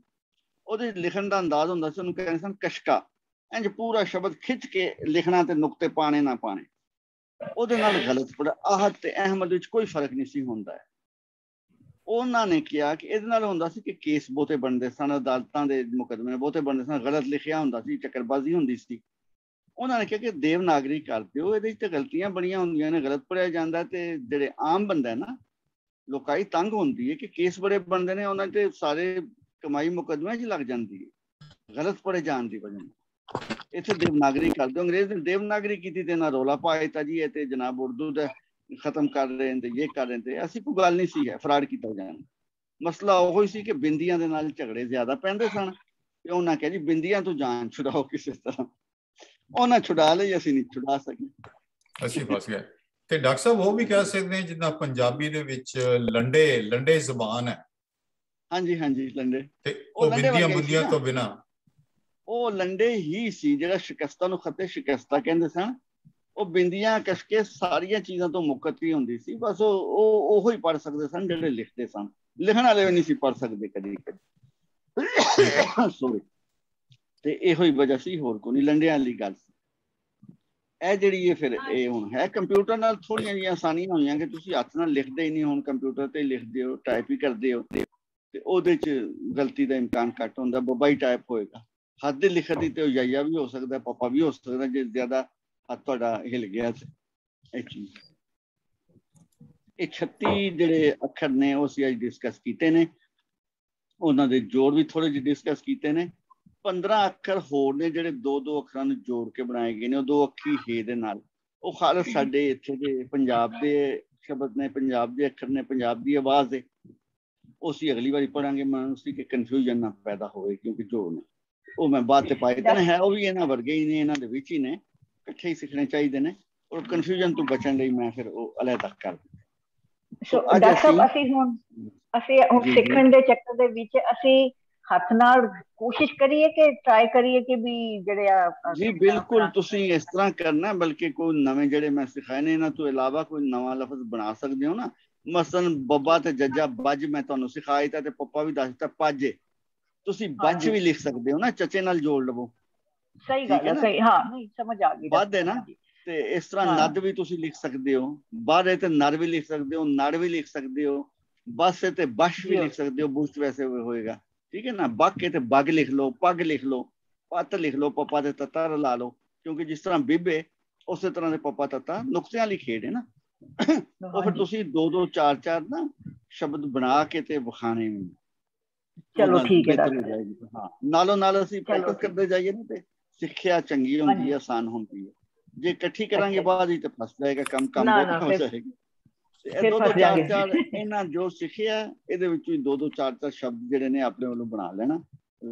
ਉਹਦੇ ਲਿਖਣ ਦਾ ਅੰਦਾਜ਼ ਹੁੰਦਾ ਸੀ। ਉਹਨੂੰ ਕਹਿੰਦੇ ਸਨ ਕਸ਼ਕਾ। ਇੰਜ ਪੂਰਾ ਸ਼ਬਦ ਖਿੱਚ ਕੇ ਲਿਖਣਾ ਤੇ ਨੁਕਤੇ ਪਾਣੇ ਨਾ ਪਾਣੇ। ਉਹਦੇ ਨਾਲ ਗਲਤ ਪੜਾ ਆਹਦ ਤੇ ਅਹਿਮਦ ਵਿੱਚ ਕੋਈ ਫਰਕ ਨਹੀਂ ਸੀ ਹੁੰਦਾ। ਉਹਨਾਂ ਨੇ ਕਿਹਾ ਕਿ ਇਹਦੇ ਨਾਲ ਹੁੰਦਾ ਸੀ ਕਿ ਕੇਸ ਬਹੁਤੇ ਬਣਦੇ ਸਨ, ਅਦਾਲਤਾਂ ਦੇ ਮੁਕੱਦਮੇ ਬਹੁਤੇ ਬਣਦੇ ਸਨ, ਗਲਤ ਲਿਖਿਆ ਹੁੰਦਾ ਸੀ, ਚੱਕਰਬਾਜ਼ੀ ਹੁੰਦੀ ਸੀ। ਉਹਨਾਂ ਨੇ ਕਿਹਾ ਕਿ ਦੇਵਨਾਗਰੀ ਕਰ ਦਿਓ, ਇਹਦੇ 'ਚ ਤਾਂ ਗਲਤੀਆਂ ਬਣੀਆਂ ਹੁੰਦੀਆਂ ਨੇ, ਗਲਤ ਪੜਿਆ ਜਾਂਦਾ। ਤੇ ਜਿਹੜੇ ਆਮ ਬੰਦਾ ਨਾ, ਲੋਕਾਈ ਤੰਗ ਹੁੰਦੀ ਹੈ ਕਿ ਕੇਸ ਬੜੇ ਬਣਦੇ ਨੇ, ਉਹਨਾਂ 'ਤੇ ਸਾਰੇ कमाई मुकदमे च लग जाती है, गलत पढ़े जाने की वजह। इत्थे देवनागरी कर दो। अंग्रेज ने देवनागरी की थी, ना रौला पाया जी है जनाब उर्दू का खत्म कर रहे हैं, ये कर रहे थे। ऐसी कोई गल नहीं सी है फ्रॉड किया जाना। मसला वो सी कि बिंदियां दे नाल झगड़े ज्यादा पैंदे सन ते उन्हां कहा जी बिंदियां तो जान छुड़ाओ किसी तरह। उन्हां छुड़ा लई, असीं नहीं छुड़ा सके, ਅਸੀਂ ਫਸ ਗਏ। ਤੇ ਡਾਕਟਰ ਸਾਹਿਬ ਉਹ ਵੀ ਕਹਿ ਸਕਦੇ ਹਾਂ ਜਿੱਦਾਂ ਪੰਜਾਬੀ ਦੇ ਵਿੱਚ ਲੰਡੇ ਜ਼ਬਾਨ ਹੈ। हाँ जी हाँ जी, लंडे बिंदियां तो बिना ਉਹ ਲੰਡੇ ਹੀ ਸੀ ਜਿਹੜਾ ਸ਼ਿਕਸਤਾਂ ਨੂੰ ਖੱਤੇ ਸ਼ਿਕਸਤਾ ਕਹਿੰਦੇ ਸਨ। ਉਹ ਬਿੰਦੀਆਂ ਕਸ਼ਕੇ ਸਾਰੀਆਂ ਚੀਜ਼ਾਂ ਤੋਂ ਮੁਕਤ ਹੀ ਹੁੰਦੀ ਸੀ। ਬਸ ਉਹ ਹੀ ਪੜ੍ਹ ਸਕਦੇ ਸਨ ਜਿਹੜੇ ਲਿਖਦੇ ਸਨ। ਲਿਖਣ ਵਾਲੇ ਵੀ ਨਹੀਂ ਸੀ ਪੜ੍ਹ ਸਕਦੇ ਕਦੀ ਕਦੀ। ਸੋਰੀ। ਤੇ ਇਹੋ ਹੀ ਵਜ੍ਹਾ ਸੀ, ਹੋਰ ਕੋਈ ਨਹੀਂ, ਲੰਡਿਆਂ ਵਾਲੀ ਗੱਲ ਸੀ। ਇਹ ਜਿਹੜੀ ਹੈ ਫਿਰ ਇਹ ਹੁਣ ਹੈ ਕੰਪਿਊਟਰ ਨਾਲ ਥੋੜ੍ਹੀਆਂ ਜਿਹੀਆਂ ਆਸਾਨੀਆਂ ਹੋਈਆਂ ਕਿ ਤੁਸੀਂ ਹੱਥ ਨਾਲ ਲਿਖਦੇ ਹੀ ਨਹੀਂ, ਹੁਣ ਕੰਪਿਊਟਰ ਤੇ ਲਿਖਦੇ ਹੋ, ਟਾਈਪ ਹੀ ਕਰਦੇ ਹੋ ਤੇ ਉਹਦੇ 'ਚ ਗਲਤੀ ਦਾ ਇਮਕਾਨ ਘੱਟ ਹੁੰਦਾ। ਬੱਬਾ ਹੀ ਟਾਈਪ ਹੋਏਗਾ। ਹੱਥ ਦੀ ਲਿਖਤ ਦੀ ਤੇ ਯਾਇਆ ਵੀ ਹੋ ਸਕਦਾ, ਪਾਪਾ ਵੀ ਹੋ ਸਕਦਾ ਜੇ ਜ਼ਿਆਦਾ ਹੱਥ ਤੁਹਾਡਾ ਹਿਲ ਗਿਆ ਤੇ ਇਹ ਚੀਜ਼। ਇਹ 36 ਜਿਹੜੇ ਅੱਖਰ ਨੇ ਉਹ ਅਸੀਂ ਅੱਜ ਡਿਸਕਸ ਕੀਤੇ ਨੇ, ਉਹਨਾਂ ਦੇ ਜੋੜ ਵੀ ਥੋੜੇ ਜਿਹੇ ਡਿਸਕਸ ਕੀਤੇ ਨੇ। 15 ਅੱਖਰ ਹੋਰ ਨੇ ਜਿਹੜੇ ਦੋ ਅੱਖਰਾਂ ਨੂੰ ਜੋੜ ਕੇ ਬਣਾਏ ਗਏ ਨੇ, ਉਹ ਦੋ ਅੱਖੀ ਹੇ ਦੇ ਨਾਲ। ਉਹ ਖਾਲਸ ਸਾਡੇ ਇੱਥੇ ਦੇ ਪੰਜਾਬ ਦੇ ਸ਼ਬਦ ਨੇ, ਪੰਜਾਬ ਦੇ ਅੱਖਰ ਨੇ, ਪੰਜਾਬ ਦੀ ਆਵਾਜ਼ ਦੇ। ਉਹ ਅਸੀਂ ਅਗਲੀ ਵਾਰੀ ਪੜਾਂਗੇ। ਮੈਨੂੰ ਸੀ ਕਿ ਕਨਫਿਊਜ਼ਨ ਨਾ ਪੈਦਾ ਹੋਵੇ, ਕਿਉਂਕਿ ਜੋ ਨੇ ਉਹ ਮੈਂ ਬਾਅਦ ਤੇ ਪਾਏ ਤਾਂ ਹੈ, ਉਹ ਵੀ ਇਹਨਾਂ ਵਰਗੇ ਹੀ ਨੇ, ਇਹਨਾਂ ਦੇ ਵਿੱਚ ਹੀ ਨੇ, ਇਕੱਠੇ ਹੀ ਸਿੱਖਣੇ ਚਾਹੀਦੇ ਨੇ। ਔਰ ਕਨਫਿਊਜ਼ਨ ਤੋਂ ਬਚਣ ਲਈ ਮੈਂ ਫਿਰ ਉਹ ਅਲੱਗ ਕਰ ਦਿੱਤਾ। ਡਾਕਟਰ ਅਸੀਂ ਹੁਣ ਸਿੱਖਣ ਦੇ ਚੱਕਰ ਦੇ ਵਿੱਚ ਅਸੀਂ ਹੱਥ ਨਾਲ ਕੋਸ਼ਿਸ਼ ਕਰੀਏ ਕਿ ਟਰਾਈ ਕਰੀਏ ਕਿ ਵੀ ਜਿਹੜੇ ਆ ਜੀ ਬਿਲਕੁਲ ਤੁਸੀਂ ਇਸ ਤਰ੍ਹਾਂ ਕਰਨਾ, ਬਲਕਿ ਕੋਈ ਨਵੇਂ ਜਿਹੜੇ ਮੈਂ ਸਿਖਾਏ ਨੇ ਇਹਨਾਂ ਤੋਂ ਇਲਾਵਾ ਕੋਈ ਨਵਾਂ ਲਫ਼ਜ਼ ਬਣਾ ਸਕਦੇ ਹੋ ਨਾ। ਮਸਲਨ ਬੱਬਾ ਤੇ ਜੱਜਾ ਬੱਜ ਮੈਂ ਤੁਹਾਨੂੰ ਸਿਖਾਇਆ ਦਿੱਤਾ ਤੇ ਪੱਪਾ ਵੀ ਦੱਸ ਦਿੱਤਾ ਪੱਜ, ਤੁਸੀਂ ਬੱਚ ਵੀ ਲਿਖ ਸਕਦੇ ਹੋ ਨਾ, ਚੱਚੇ ਨਾਲ ਜੋੜ ਲਵੋ। ਸਹੀ ਗੱਲ ਹੈ, ਸਹੀ, ਹਾਂ ਨਹੀਂ ਸਮਝ ਆ ਗਈ। ਬੱਧ ਹੈ ਨਾ, ਤੇ ਇਸ ਤਰ੍ਹਾਂ ਨਦ ਵੀ ਤੁਸੀਂ ਲਿਖ ਸਕਦੇ ਹੋ। ਬਾਹਰ ਹੈ ਤੇ ਨਰ ਵੀ ਲਿਖ ਸਕਦੇ ਹੋ, ਨੜ ਵੀ ਲਿਖ ਸਕਦੇ ਹੋ। ਬਸ ਹੈ ਤੇ ਬਸ਼ ਵੀ ਲਿਖ ਸਕਦੇ ਹੋ, ਬੁਸ਼ ਵੈਸੇ ਹੋਏਗਾ, ਠੀਕ ਹੈ ਨਾ। ਬੱਕ ਹੈ ਤੇ ਬੱਗ ਲਿਖ ਲਓ, ਪੱਗ ਲਿਖ ਲਓ, ਪੱਤ ਲਿਖ ਲਓ, ਪੱਪਾ ਤੇ ਤੱਤਾ ਰਲਾ ਲਓ, ਕਿਉਂਕਿ ਜਿਸ ਤਰ੍ਹਾਂ ਬਿੱਬੇ ਉਸੇ ਤਰ੍ਹਾਂ ਦੇ ਪੱਪਾ ਤੱਤਾ ਨੁਕਤਿਆਂ ਵਾਲੀ ਖੇਡ ਹੈ ਨਾ। ਉਹ ਫਿਰ ਤੁਸੀਂ 2-2 4-4 ਨਾ ਸ਼ਬਦ ਬਣਾ ਕੇ ਤੇ ਵਿਖਾਣੇ ਵੀ। ਚਲੋ ਠੀਕ ਹੈ ਡਾਕਟਰ। ਹਾਂ, ਨਾਲੋਂ ਨਾਲ ਅਸੀਂ ਪ੍ਰੈਕਟਿਸ ਕਰਦੇ ਜਾਈਏ ਨਾ ਤੇ ਸਿੱਖਿਆ ਚੰਗੀ ਹੁੰਦੀ ਹੈ, ਆਸਾਨ ਹੁੰਦੀ ਹੈ। ਜੇ ਇਕੱਠੀ ਕਰਾਂਗੇ ਬਾਅਦ ਹੀ ਤੇ ਫਸ ਜਾਏਗਾ ਕੰਮ ਬਹੁਤ ਹੋ ਜਾਏਗਾ। ਤੇ 2-2 4-4 ਇਹਨਾਂ ਜੋ ਸਿੱਖਿਆ ਇਹਦੇ ਵਿੱਚੋਂ ਹੀ 2-2 4-4 ਸ਼ਬਦ ਜਿਹੜੇ ਨੇ ਆਪਣੇ ਵੱਲੋਂ ਬਣਾ ਲੈਣਾ।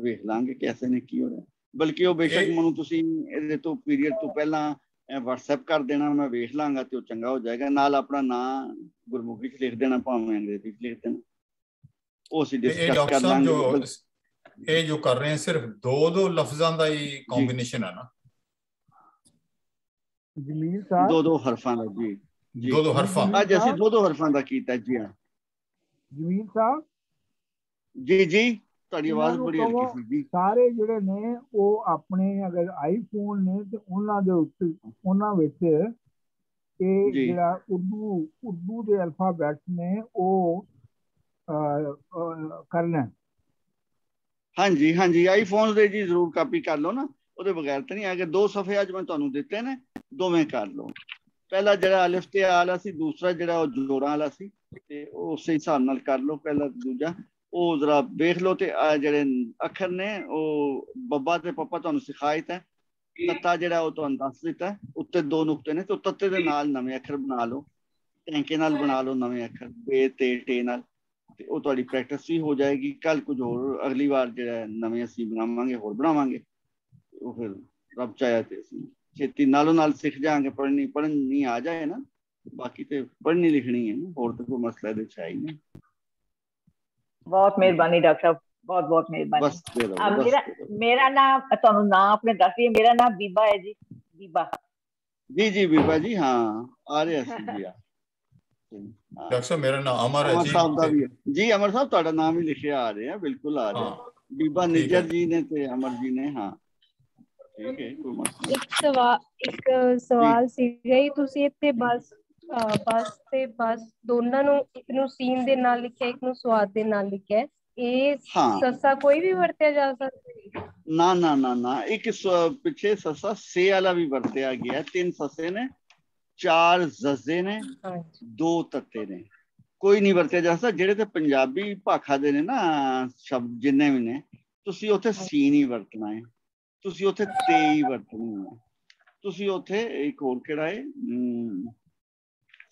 ਵੇਖ ਲਾਂਗੇ ਕਿਵੇਂ ਨੇ ਕੀ ਹੋ ਰਿਹਾ। ਬਲਕਿ ਉਹ ਬੇਸ਼ੱਕ ਮੈਨੂੰ ਤੁਸੀਂ ਇਹਦੇ ਤੋਂ ਪੀਰੀਅਡ ਤੋਂ ਪਹਿਲਾਂ WhatsApp ਕਰ ਦੇਣਾ, ਮੈਂ ਵੇਖ ਲਾਂਗਾ ਤੇ ਉਹ ਚੰਗਾ ਹੋ ਜਾਏਗਾ। ਨਾਲ ਆਪਣਾ ਨਾਂ ਗੁਰਮੁਖੀ 'ਚ ਲਿਖ ਦੇਣਾ, ਭਾਵੇਂ ਅੰਗਰੇਜ਼ੀ 'ਚ ਲਿਖ ਦੇਣਾ, ਉਹ ਅਸੀਂ ਡਿਸਕਸ ਕਰ ਲਾਂਗੇ। ਇਹ ਜੋ ਕਰ ਰਹੇ ਹਾਂ ਸਿਰਫ 2-2 ਲਫ਼ਜ਼ਾਂ ਦਾ ਹੀ ਕੰਬੀਨੇਸ਼ਨ ਹੈ ਨਾ ਜਮੀਲ ਸਾਹਿਬ? 2-2 ਹਰਫਾਂ ਦਾ ਜੀ। 2-2 ਹਰਫਾਂ ਅੱਜ ਅਸੀਂ 2-2 ਹਰਫਾਂ ਦਾ ਕੀਤਾ ਜੀ। ਹਾਂ ਜਮੀਲ ਸਾਹਿਬ ਜੀ ਜੀ, ਤੁਹਾਡੀ ਆਵਾਜ਼ ਬੜੀ ਹਲਕੀ ਸੀ ਜੀ। ਸਾਰੇ ਜਿਹੜੇ ਨੇ ਉਹ ਆਪਣੇ ਅਗਰ ਆਈਫੋਨ ਨੇ ਤੇ ਉਹਨਾਂ ਦੇ ਉੱਤੇ ਉਹਨਾਂ ਵਿੱਚ ਇਹ ਜਿਹੜਾ ਉਰਦੂ ਦੇ ਅਲਫਾਬੈਟਸ ਨੇ ਉਹ ਕਰਨਾ। ਹਾਂਜੀ ਹਾਂਜੀ, ਆਈਫੋਨ ਦੇ ਜੀ ਜ਼ਰੂਰ ਕਾਪੀ ਕਰ ਲਓ ਨਾ, ਉਹਦੇ ਬਗੈਰ ਤਾਂ ਨਹੀਂ ਆਗੇ। 2 ਸਫ਼ੇ ਅੱਜ ਮੈਂ ਤੁਹਾਨੂੰ ਦਿੱਤੇ ਨੇ, ਦੋਵੇਂ ਕਰ ਲਓ। ਪਹਿਲਾ ਜਿਹੜਾ ਅਲਿਫ ਤੇ ਆ ਵਾਲਾ ਸੀ, ਦੂਸਰਾ ਜਿਹੜਾ ਉਹ ਜੋੜਾਂ ਵਾਲਾ ਸੀ, ਤੇ ਉਹ ਉਸੇ ਹਿਸਾਬ ਨਾਲ ਕਰ ਲਓ। ਪਹਿਲਾ ਦੂਜਾ ਉਹ ਜ਼ਰਾ ਵੇਖ ਲਓ। ਤੇ ਆ ਜਿਹੜੇ ਅੱਖਰ ਨੇ ਉਹ ਬੱਬਾ ਤੇ ਪੱਪਾ ਤੁਹਾਨੂੰ ਸਿਖਾਇਆ ਤਾਂ, ਤੱਤਾ ਜਿਹੜਾ ਉਹ ਤੁਹਾਨੂੰ ਦੱਸ ਦਿੱਤਾ। ਉੱਤੇ 2 ਨੁਕਤੇ ਨੇ, ਤੇ ਤੱਤੇ ਦੇ ਨਾਲ ਨਵੇਂ ਅੱਖਰ ਬਣਾ ਲਓ, ਟੈਂਕੇ ਨਾਲ ਬਣਾ ਲਓ ਨਵੇਂ ਅੱਖਰ, ਬੇ ਤੇ ਟੇ ਨਾਲ, ਤੇ ਉਹ ਤੁਹਾਡੀ ਪ੍ਰੈਕਟਿਸ ਵੀ ਹੋ ਜਾਏਗੀ। ਕੱਲ ਕੁਝ ਹੋਰ ਅਗਲੀ ਵਾਰ ਜਿਹੜਾ ਨਵੇਂ ਅਸੀਂ ਬਣਾਵਾਂਗੇ, ਹੋਰ ਬਣਾਵਾਂਗੇ, ਉਹ ਫਿਰ ਰੱਬ ਚਾਹਿਆ ਤੇ ਅਸੀਂ ਛੇਤੀ ਨਾਲੋਂ ਨਾਲ ਸਿੱਖ ਜਾਾਂਗੇ। ਪੜ੍ਹਨੀ ਆ ਜਾਏ ਨਾ, ਬਾਕੀ ਤੇ ਪੜ੍ਹਨੀ ਲਿਖਣੀ ਹੈ ਨਾ, ਹੋਰ ਤਾਂ ਕੋਈ ਮਸਲਾ ਇਹਦੇ 'ਚ ਹੈ ਹੀ ਨਹੀਂ। ਬਹੁਤ ਮਿਹਰਬਾਨੀ ਡਾਕਟਰ ਸਾਹਿਬ, ਬਹੁਤ ਬਹੁਤ ਮਿਹਰਬਾਨੀ। ਮੇਰਾ ਨਾਮ ਤੁਹਾਨੂੰ ਨਾਮ ਆਪਣੇ ਦੱਸ ਦਈਏ, ਮੇਰਾ ਨਾਮ ਬੀਬਾ ਹੈ ਜੀ, ਬੀਬਾ ਜੀ। ਜੀ ਬੀਬਾ ਜੀ, ਹਾਂ ਆ ਰਿਹਾ ਸੀ ਜੀ। ਡਾਕਟਰ ਸਾਹਿਬ ਮੇਰਾ ਨਾਮ ਅਮਰ ਹੈ ਜੀ। ਸਾਹਿਬ ਦਾ ਵੀ ਜੀ, ਅਮਰ ਸਾਹਿਬ ਤੁਹਾਡਾ ਨਾਮ ਹੀ ਲਿਖਿਆ ਆ ਰਿਹਾ, ਬਿਲਕੁਲ ਆ ਰਿਹਾ। ਬੀਬਾ ਨਿੱਜਰ ਜੀ ਨੇ ਤੇ ਅਮਰ ਜੀ ਨੇ। ਹਾਂ ਠੀਕ ਹੈ, ਕੋਈ ਮਸਲਾ। ਇੱਕ ਸਵਾਲ ਸੀਗਾ ਜੀ, ਤੁਸੀਂ ਇੱਥੇ ਬਸ ਤੇ ਬਸ ਦੋਨਾਂ ਨੂੰ, ਇੱਕ ਨੂੰ ਸੀਨ ਦੇ ਨਾਲ ਲਿਖਿਆ, ਇੱਕ ਨੂੰ ਸਵਾਦ ਦੇ ਨਾਲ ਲਿਖਿਆ, ਇਹ ਸੱਸਾ ਕੋਈ ਵੀ ਵਰਤਿਆ ਜਾ ਸਕਦਾ? ਨਾ ਨਾ ਨਾ ਨਾ, ਇੱਕ ਪਿੱਛੇ ਸੱਸਾ ਸੇ ਵਾਲਾ ਵੀ ਵਰਤਿਆ ਗਿਆ। 3 ਸੱਸੇ ਨੇ, 4 ਜ਼ੱਜ਼ੇ ਨੇ, 2 ਤੱਤੇ ਨੇ, ਕੋਈ ਨਹੀਂ ਵਰਤਿਆ ਜਾ ਸਕਦਾ। ਜਿਹੜੇ ਤੇ ਪੰਜਾਬੀ ਭਾਖਾ ਦੇ ਨੇ ਨਾ ਸ਼ਬਦ ਜਿੰਨੇ ਵੀ ਨੇ, ਤੁਸੀਂ ਉੱਥੇ ਸੀ ਨਹੀਂ ਵਰਤਣਾ ਹੈ, ਤੁਸੀਂ ਉੱਥੇ ਤੇ ਹੀ ਵਰਤਣੀ ਹੈ। ਤੁਸੀਂ ਉੱਥੇ ਇੱਕ ਹੋਰ ਕਿਹੜਾ ਹੈ,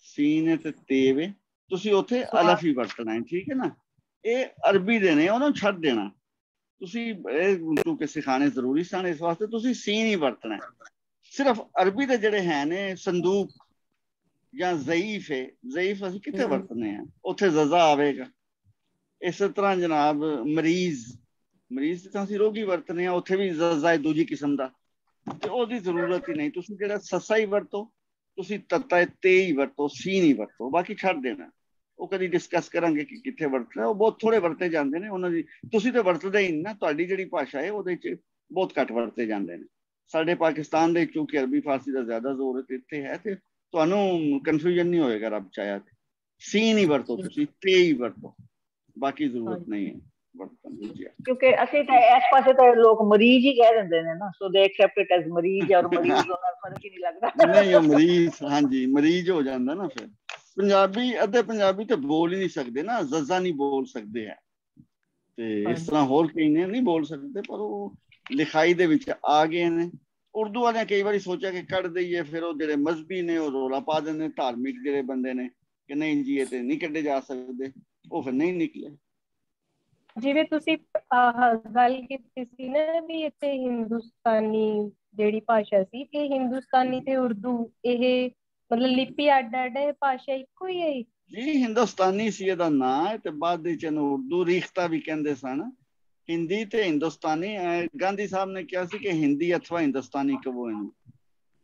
ਸੀ ਨੇ ਤੇ ਤੇ ਵੇ, ਤੁਸੀਂ ਉੱਥੇ ਅਲਫ ਹੀ ਵਰਤਣਾ ਹੈ, ਠੀਕ ਹੈ ਨਾ। ਇਹ ਅਰਬੀ ਦੇ ਨੇ, ਉਹਨਾਂ ਨੂੰ ਛੱਡ ਦੇਣਾ ਤੁਸੀਂ। ਇਹ ਕਿਉਂਕਿ ਸਿਖਾਣੇ ਜ਼ਰੂਰੀ ਸਨ, ਇਸ ਵਾਸਤੇ ਤੁਸੀਂ ਸੀ ਨਹੀਂ ਵਰਤਣਾ। ਸਿਰਫ ਅਰਬੀ ਦੇ ਜਿਹੜੇ ਹੈ ਨੇ, ਸੰਦੂਕ ਜਾਂ ਜ਼ਈਫ ਹੈ, ਜ਼ਈਫ ਅਸੀਂ ਕਿੱਥੇ ਵਰਤਨੇ ਆ, ਉੱਥੇ ਜ਼ਜ਼ਾ ਆਵੇਗਾ। ਇਸੇ ਤਰ੍ਹਾਂ ਜਨਾਬ ਮਰੀਜ਼ ਤਾਂ ਅਸੀਂ ਰੋਗੀ ਵਰਤਨੇ ਆ, ਉੱਥੇ ਵੀ ਜ਼ਜ਼ਾ ਹੈ ਦੂਜੀ ਕਿਸਮ ਦਾ, ਤੇ ਉਹਦੀ ਜ਼ਰੂਰਤ ਹੀ ਨਹੀਂ। ਤੁਸੀਂ ਜਿਹੜਾ ਸੱਸਾ ਹੀ ਵਰਤੋ, ਤੁਸੀਂ ਤੱਤਾ ਤੇ ਹੀ ਵਰਤੋ, ਸੀ ਨਹੀਂ ਵਰਤੋ, ਬਾਕੀ ਛੱਡ ਦੇਣਾ। ਉਹ ਕਦੀ ਡਿਸਕਸ ਕਰਾਂਗੇ ਕਿ ਕਿੱਥੇ ਵਰਤਣਾ। ਉਹ ਬਹੁਤ ਥੋੜੇ ਵਰਤੇ ਜਾਂਦੇ ਨੇ ਉਹਨਾਂ ਦੀ, ਤੁਸੀਂ ਤੇ ਵਰਤਦੇ ਹੀ ਨਹੀਂ ਨਾ। ਤੁਹਾਡੀ ਜਿਹੜੀ ਭਾਸ਼ਾ ਹੈ ਉਹਦੇ 'ਚ ਬਹੁਤ ਘੱਟ ਵਰਤੇ ਜਾਂਦੇ ਨੇ। ਸਾਡੇ ਪਾਕਿਸਤਾਨ ਦੇ ਕਿਉਂਕਿ ਅਰਬੀ ਫਾਰਸੀ ਦਾ ਜ਼ਿਆਦਾ ਜ਼ੋਰ ਇੱਥੇ ਹੈ, ਤੇ ਤੁਹਾਨੂੰ ਕਨਫਿਊਜ਼ਨ ਨਹੀਂ ਹੋਏਗਾ ਰੱਬ ਚਾਹਿਆ ਤੇ। ਸੀ ਨਹੀਂ ਵਰਤੋ, ਤੁਸੀਂ ਤੇ ਹੀ ਵਰਤੋ, ਬਾਕੀ ਜ਼ਰੂਰਤ ਨਹੀਂ ਹੈ ਵਰਤਣ ਦੀ। ਕਿਉਂਕਿ ਅਸੀਂ ਤਾਂ ਇਸ ਪਾਸੇ ਤਾਂ ਲੋਕ ਮਰੀਜ਼ ਹੀ ਕਹਿ ਦਿੰਦੇ ਨੇ ਨਾ, ਸੋ ਦੇ ਐਕਸੈਪਟ ਇਟ ਐਜ਼ ਮਰੀਜ਼, ਔਰ ਮਰੀਜ਼ ਉਹਨਾਂ ਫਰਕ ਹੀ ਨਹੀਂ ਲੱਗਦਾ। ਨਹੀਂ, ਉਹ ਮਰੀਜ਼, ਹਾਂਜੀ ਮਰੀਜ਼ ਹੋ ਜਾਂਦਾ ਨਾ। ਫਿਰ ਪੰਜਾਬੀ, ਅੱਧੇ ਪੰਜਾਬੀ ਤੇ ਬੋਲ ਹੀ ਨਹੀਂ ਸਕਦੇ ਨਾ, ਜ਼ਜ਼ਾ ਨਹੀਂ ਬੋਲ ਸਕਦੇ ਹੈ, ਤੇ ਇਸ ਤਰ੍ਹਾਂ ਹੋਰ ਕਈ ਨੇ ਨਹੀਂ ਬੋਲ ਸਕਦੇ, ਪਰ ਉਹ ਲਿਖਾਈ ਦੇ ਵਿੱਚ ਆ ਗਏ ਨੇ। ਉਰਦੂ ਵਾਲਿਆਂ ਕਈ ਵਾਰੀ ਸੋਚਿਆ ਕਿ ਕੱਢ ਦਈਏ, ਫਿਰ ਉਹ ਜਿਹੜੇ ਮਜ਼ਹਬੀ ਨੇ ਉਹ ਰੌਲਾ ਪਾ ਦਿੰਦੇ, ਧਾਰਮਿਕ ਜਿਹੜੇ ਬੰਦੇ ਨੇ ਕਿ ਨਹੀਂ ਜੀ ਇਹ ਤੇ ਨਹੀਂ ਕੱਢੇ ਜਾ ਸਕਦੇ, ਉਹ ਫਿਰ ਨਹੀਂ ਨਿਕਲੇ। ਜਿਵੇਂ ਤੁਸੀਂ ਗੱਲ ਕੀਤੀ ਸੀ ਨਾ ਵੀ ਇੱਥੇ ਹਿੰਦੁਸਤਾਨੀ ਜਿਹੜੀ ਭਾਸ਼ਾ ਸੀ, ਇਹ ਹਿੰਦੁਸਤਾਨੀ ਤੇ ਉਰਦੂ ਇਹ ਮਤਲਬ ਲਿਪੀ ਅੱਡ ਅੱਡ ਹੈ, ਭਾਸ਼ਾ ਇੱਕੋ ਹੀ ਹੈ ਜੀ? ਹਿੰਦੁਸਤਾਨੀ ਸੀ ਇਹਦਾ ਨਾਂ, ਤੇ ਬਾਅਦ ਵਿੱਚ ਇਹਨੂੰ ਉਰਦੂ ਰੀਖਤਾ ਵੀ ਕਹਿੰਦੇ ਸਨ। ਹਿੰਦੀ ਤੇ ਹਿੰਦੁਸਤਾਨੀ, ਗਾਂਧੀ ਸਾਹਿਬ ਨੇ ਕਿਹਾ ਸੀ ਕਿ ਹਿੰਦੀ ਅਥਵਾ ਹਿੰਦੁਸਤਾਨੀ ਕਹੋ ਇਹਨੂੰ।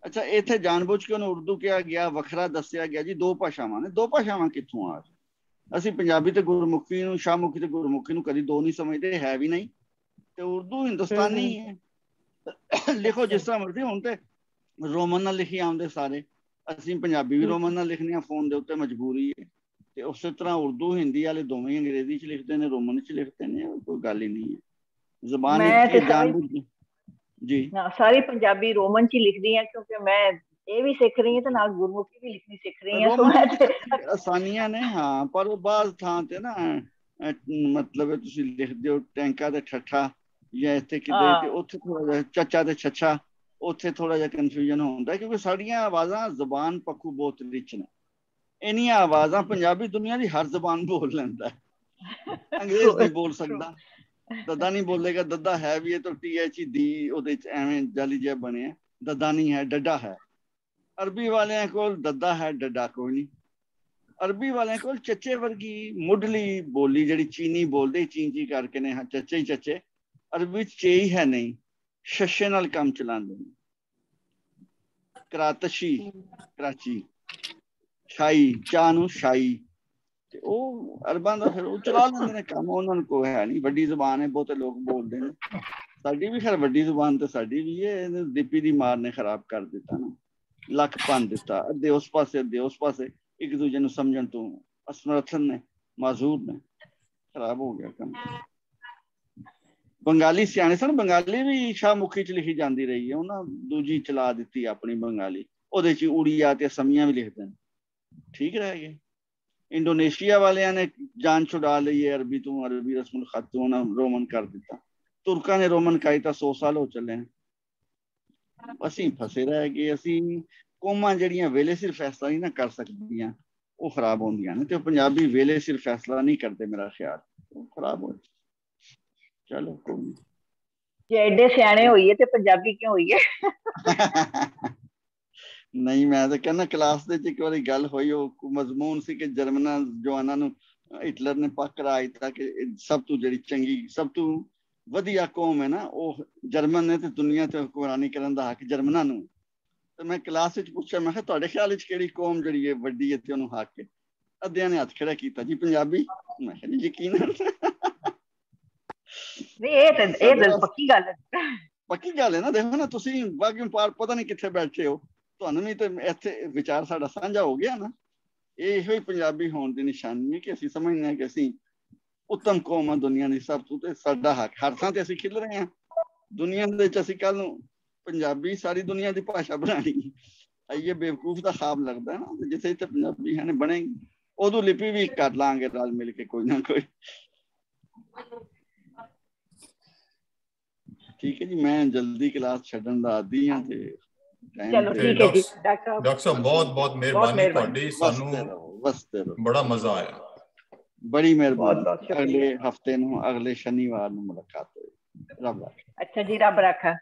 ਅੱਛਾ, ਇੱਥੇ ਜਾਣਬੁੱਝ ਕੇ ਉਹਨੂੰ ਉਰਦੂ ਕਿਹਾ ਗਿਆ, ਵੱਖਰਾ ਦੱਸਿਆ ਗਿਆ ਜੀ 2 ਭਾਸ਼ਾਵਾਂ ਨੇ। 2 ਭਾਸ਼ਾਵਾਂ ਕਿੱਥੋਂ ਆ? ਅਸੀਂ ਪੰਜਾਬੀ ਤੇ ਗੁਰਮੁਖੀ ਨੂੰ, ਸ਼ਾਹਮੁਖੀ ਤੇ ਗੁਰਮੁਖੀ ਨੂੰ ਕਦੀ 2 ਨਹੀਂ ਸਮਝਦੇ, ਹੈ ਵੀ ਨਹੀਂ। ਤੇ ਉਰਦੂ ਹਿੰਦੁਸਤਾਨੀ ਹੈ, ਲਿਖੋ ਜਿਸ ਤਰ੍ਹਾਂ ਮਰਜ਼ੀ। ਹੁਣ ਤੇ ਰੋਮਨ ਨਾਲ ਲਿਖੀ ਆਉਂਦੇ ਸਾਰੇ, ਅਸੀਂ ਪੰਜਾਬੀ ਵੀ ਰੋਮਨ ਨਾਲ ਲਿਖਦੇ ਹਾਂ ਫੋਨ ਦੇ ਉੱਤੇ, ਮਜਬੂਰੀ ਹੈ। ਤੇ ਉਸੇ ਤਰ੍ਹਾਂ ਉਰਦੂ ਹਿੰਦੀ ਵਾਲੇ ਦੋਵੇਂ ਅੰਗਰੇਜ਼ੀ 'ਚ ਲਿਖਦੇ ਨੇ, ਰੋਮਨ 'ਚ ਲਿਖਦੇ ਨੇ, ਕੋਈ ਗੱਲ ਹੀ ਨਹੀਂ ਹੈ। ਜ਼ਬਾਨ ਇੱਕ ਹੀ ਜਾਣਬੁੱਝ ਜੀ। ਸਾਰੀ ਪੰਜਾਬੀ ਰੋਮਨ 'ਚ ਹੀ ਲਿਖਦੀ ਹਾਂ, ਕਿਉਂਕਿ ਮੈਂ ਇਹ ਵੀ ਸਿੱਖ ਰਹੀ ਹਾਂ ਤੇ ਨਾਲ ਗੁਰਮੁਖੀ ਵੀ ਲਿਖਣੀ ਸਿੱਖ ਰਹੀ ਹਾਂ। ਆਸਾਨੀਆਂ ਨੇ, ਹਾਂ, ਪਰ ਉਹ ਬਾਅਦ ਥਾਂ ਤੇ ਨਾ ਮਤਲਬ ਤੁਸੀਂ ਲਿਖਦੇ ਹੋ ਟੈਂਕਾ ਤੇ ਠੱਠਾ, ਜਾਂ ਇੱਥੇ ਕਿਤੇ, ਤੇ ਉੱਥੇ ਥੋੜਾ ਜਿਹਾ ਚੱਚਾ ਤੇ ਛੱਛਾ, ਉੱਥੇ ਥੋੜਾ ਜਿਹਾ ਕਨਫਿਊਜ਼ਨ ਹੁੰਦਾ, ਕਿਉਂਕਿ ਸਾਡੀਆਂ ਆਵਾਜ਼ਾਂ ਜ਼ਬਾਨ ਪੱਖੋਂ ਬਹੁਤ ਰਿਚ ਨੇ। ਇੰਨੀਆਂ ਆਵਾਜ਼ਾਂ ਪੰਜਾਬੀ ਦੁਨੀਆ ਦੀ ਹਰ ਜ਼ਬਾਨ ਬੋਲ ਲੈਂਦਾ, ਅੰਗਰੇਜ਼ ਨਹੀਂ ਬੋਲ ਸਕਦਾ। ਦੱਦਾ ਨਹੀਂ ਬੋਲੇਗਾ, ਦੱਦਾ ਹੈ ਵੀ ਇਹ ਤਾਂ TH ਦੀ ਉਹਦੇ 'ਚ ਐਵੇਂ ਜਾਲੀ ਜਿਹਾ ਬਣਿਆ, ਦੱਦਾ ਨਹੀਂ ਹੈ, ਡੱਡਾ ਹੈ। ਅਰਬੀ ਵਾਲਿਆਂ ਕੋਲ ਦੱਦਾ ਹੈ, ਡੱਡਾ ਕੋਈ ਨਹੀਂ। ਅਰਬੀ ਵਾਲਿਆਂ ਕੋਲ ਚੱਚੇ ਵਰਗੀ ਮੁੱਢਲੀ ਬੋਲੀ ਜਿਹੜੀ ਚੀਨੀ ਬੋਲਦੇ, ਚੀਂ ਕਰਕੇ ਨੇ, ਚੱਚੇ ਹੀ ਚੱਚੇ। ਅਰਬੀ 'ਚ ਚੇ ਹੀ ਹੈ ਨਹੀਂ, ਸ਼ਸ਼ੇ ਨਾਲ ਕੰਮ ਚਲਾਉਂਦੇ ਨੇ। ਕਰਾਤਸ਼ੀ, ਕਰਾਚੀ, ਸ਼ਾਹੀ, ਚਾਹ ਨੂੰ ਸ਼ਾਹੀ, ਤੇ ਉਹ ਅਰਬਾਂ ਦਾ ਫਿਰ ਉਹ ਚਲਾ ਲੈਂਦੇ ਨੇ ਕੰਮ, ਉਹਨਾਂ ਨੂੰ ਕੋਈ ਹੈ ਨਹੀਂ। ਵੱਡੀ ਜ਼ੁਬਾਨ ਹੈ, ਬਹੁਤੇ ਲੋਕ ਬੋਲਦੇ ਨੇ। ਸਾਡੀ ਵੀ ਖੈਰ ਵੱਡੀ ਜ਼ੁਬਾਨ ਤੇ ਸਾਡੀ ਵੀ ਹੈ, ਦੀਪੀ ਦੀ ਮਾਰ ਨੇ ਖਰਾਬ ਕਰ ਦਿੱਤਾ ਨਾ। ਲੱਕ ਭੰਨ ਦਿੱਤਾ, ਅੱਧੇ ਉਸ ਪਾਸੇ ਅੱਧੇ ਉਸ ਪਾਸੇ, ਇੱਕ ਦੂਜੇ ਨੂੰ ਸਮਝਣ ਤੋਂ ਅਸਮਰਥਨ ਨੇ, ਮਾਜ਼ੂਰ ਨੇ। ਖਰਾਬ ਹੋ ਗਿਆ ਕੰਮ। ਬੰਗਾਲੀ ਸਿਆਣੇ ਸਨ, ਬੰਗਾਲੀ ਵੀ ਸ਼ਾਹਮੁਖੀ ਚ ਲਿਖੀ ਜਾਂਦੀ ਰਹੀ ਹੈ, ਉਹਨਾਂ ਦੂਜੀ ਚਲਾ ਦਿੱਤੀ ਆਪਣੀ ਬੰਗਾਲੀ, ਉਹਦੇ ਚ ਉੜੀਆ ਤੇ ਅਸਮੀਆਂ ਵੀ ਲਿਖਦੇ ਨੇ, ਠੀਕ ਰਹਿ ਗਏ। ਇੰਡੋਨੇਸ਼ੀਆ ਵਾਲਿਆਂ ਨੇ ਜਾਨ ਛੁਡਾ ਲਈ ਹੈ ਅਰਬੀ ਤੋਂ, ਅਰਬੀ ਰਸਮੁਲ ਖਤ ਤੋਂ ਉਹਨਾਂ ਰੋਮਨ ਕਰ ਦਿੱਤਾ। ਤੁਰਕਾਂ ਨੇ ਰੋਮਨ ਕਾਈ ਤਾਂ 100 ਸਾਲ ਹੋ ਚੱਲੇ ਨੇ, ਅਸੀਂ ਫਸੇ ਰਹਿ ਗਏ। ਅਸੀਂ ਕੌਮਾਂ ਜਿਹੜੀਆਂ ਵੇਲੇ ਸਿਰ ਫੈਸਲਾ ਨਹੀਂ ਨਾ ਕਰ ਸਕਦੀਆਂ, ਉਹ ਖਰਾਬ ਹੁੰਦੀਆਂ ਨੇ, ਤੇ ਪੰਜਾਬੀ ਵੇਲੇ ਸਿਰ ਫੈਸਲਾ ਨਹੀਂ ਕਰਦੇ, ਮੇਰਾ ਖਿਆਲ ਉਹ ਖਰਾਬ ਹੋ। ਚਲੋ ਕੋਈ ਨਹੀਂ, ਜੇ ਐਡੇ ਸਿਆਣੇ ਹੋਈਏ ਤੇ ਪੰਜਾਬੀ ਕਿਉਂ ਹੋਈਏ? ਨਹੀਂ ਮੈਂ ਤਾਂ ਕਹਿੰਦਾ ਕਲਾਸ ਦੇ ਚ ਇੱਕ ਵਾਰੀ ਗੱਲ ਹੋਈ, ਉਹ ਮਜ਼ਮੂਨ ਸੀ ਕਿ ਜਰਮਨਾਂ ਜਵਾਨਾਂ ਨੂੰ ਹਿਟਲਰ ਨੇ ਪੱਕ ਰਾਜ ਦਿੱਤਾ ਕਿ ਸਭ ਤੋਂ ਜਿਹੜੀ ਚੰਗੀ, ਸਭ ਤੋਂ ਵਧੀਆ ਕੌਮ ਹੈ ਨਾ ਉਹ ਜਰਮਨ ਨੇ, ਤੇ ਦੁਨੀਆ ਤੇ ਹੁਕਮਰਾਨੀ ਕਰਨ ਦਾ ਹੱਕ ਜਰਮਨਾਂ ਨੂੰ। ਤੇ ਮੈਂ ਕਲਾਸ ਵਿੱਚ ਪੁੱਛਿਆ, ਮੈਂ ਕਿਹਾ ਤੁਹਾਡੇ ਖਿਆਲ ਵਿੱਚ ਕਿਹੜੀ ਕੌਮ ਜਿਹੜੀ ਹੈ ਵੱਡੀ ਹੈ ਤੇ ਉਹਨੂੰ ਹੱਕ ਹੈ? ਅੱਧਿਆਂ ਨੇ ਹੱਥ ਖੜਾ ਕੀਤਾ, ਜੀ ਪੰਜਾਬੀ। ਮੈਂ ਕਿਹਾ ਜੀ ਯਕੀਨ ਇਹ ਤਾਂ ਪੱਕੀ ਗੱਲ ਹੈ, ਪੱਕੀ ਗੱਲ ਹੈ ਨਾ। ਦੇਖੋ ਨਾ, ਤੁਸੀਂ ਬਾਕੀ ਪਤਾ ਨਹੀਂ ਕਿੱਥੇ ਬੈਠੇ ਹੋ, ਤੁਹਾਨੂੰ ਵੀ ਤੇ ਇੱਥੇ ਵਿਚਾਰ ਸਾਡਾ ਸਾਂਝਾ ਹੋ ਗਿਆ ਨਾ। ਇਹੋ ਹੀ ਪੰਜਾਬੀ ਹੋਣ ਦੀ ਨਿਸ਼ਾਨੀ ਹੈ ਕਿ ਅਸੀਂ ਸਮਝਦੇ ਹਾਂ ਕਿ ਅਸੀਂ ਉੱਤਮ ਕੌਮ ਆ ਦੁਨੀਆ ਦੀ ਸਭ ਤੋਂ, ਤੇ ਸਾਡਾ ਹੱਕ ਹਰ ਥਾਂ ਤੇ ਅਸੀਂ ਖਿਲ ਰਹੇ ਹਾਂ ਦੁਨੀਆ ਦੇ ਵਿੱਚ। ਅਸੀਂ ਕੱਲ ਨੂੰ ਪੰਜਾਬੀ ਸਾਰੀ ਦੁਨੀਆ ਦੀ ਭਾਸ਼ਾ ਬਣਾਣੀ, ਇਹ ਬੇਵਕੂਫ ਦਾ ਖਾਬ ਲੱਗਦਾ ਨਾ। ਜਿੱਥੇ ਜਿੱਥੇ ਪੰਜਾਬੀ ਹੈ ਬਣੇਗੀ, ਉਦੋਂ ਲਿਪੀ ਵੀ ਕਰ ਲਾਂਗੇ ਰਲ ਮਿਲ ਕੇ ਕੋਈ ਨਾ ਕੋਈ। ਠੀਕ ਹੈ ਜੀ, ਮੈਂ ਜਲਦੀ ਕਲਾਸ ਛੱਡਣ ਦਾ ਆਦੀ ਹਾਂ ਤੇ ਚਲੋ ਠੀਕ ਹੈ ਜੀ। ਡਾਕਟਰ ਸਾਹਿਬ ਬਹੁਤ ਬਹੁਤ ਮਿਹਰਬਾਨੀ ਤੁਹਾਡੀ, ਸਾਨੂੰ ਬੜਾ ਮਜ਼ਾ ਆਇਆ। ਬੜੀ ਮਿਹਰਬਾਨੀ। ਅਗਲੇ ਹਫਤੇ ਨੂੰ, ਅਗਲੇ ਸ਼ਨੀਵਾਰ ਨੂੰ ਮੁਲਾਕਾਤ ਹੋਈ। ਰੱਬ ਰਾਖਾ। ਅੱਛਾ ਜੀ, ਰੱਬ ਰਾਖਾ।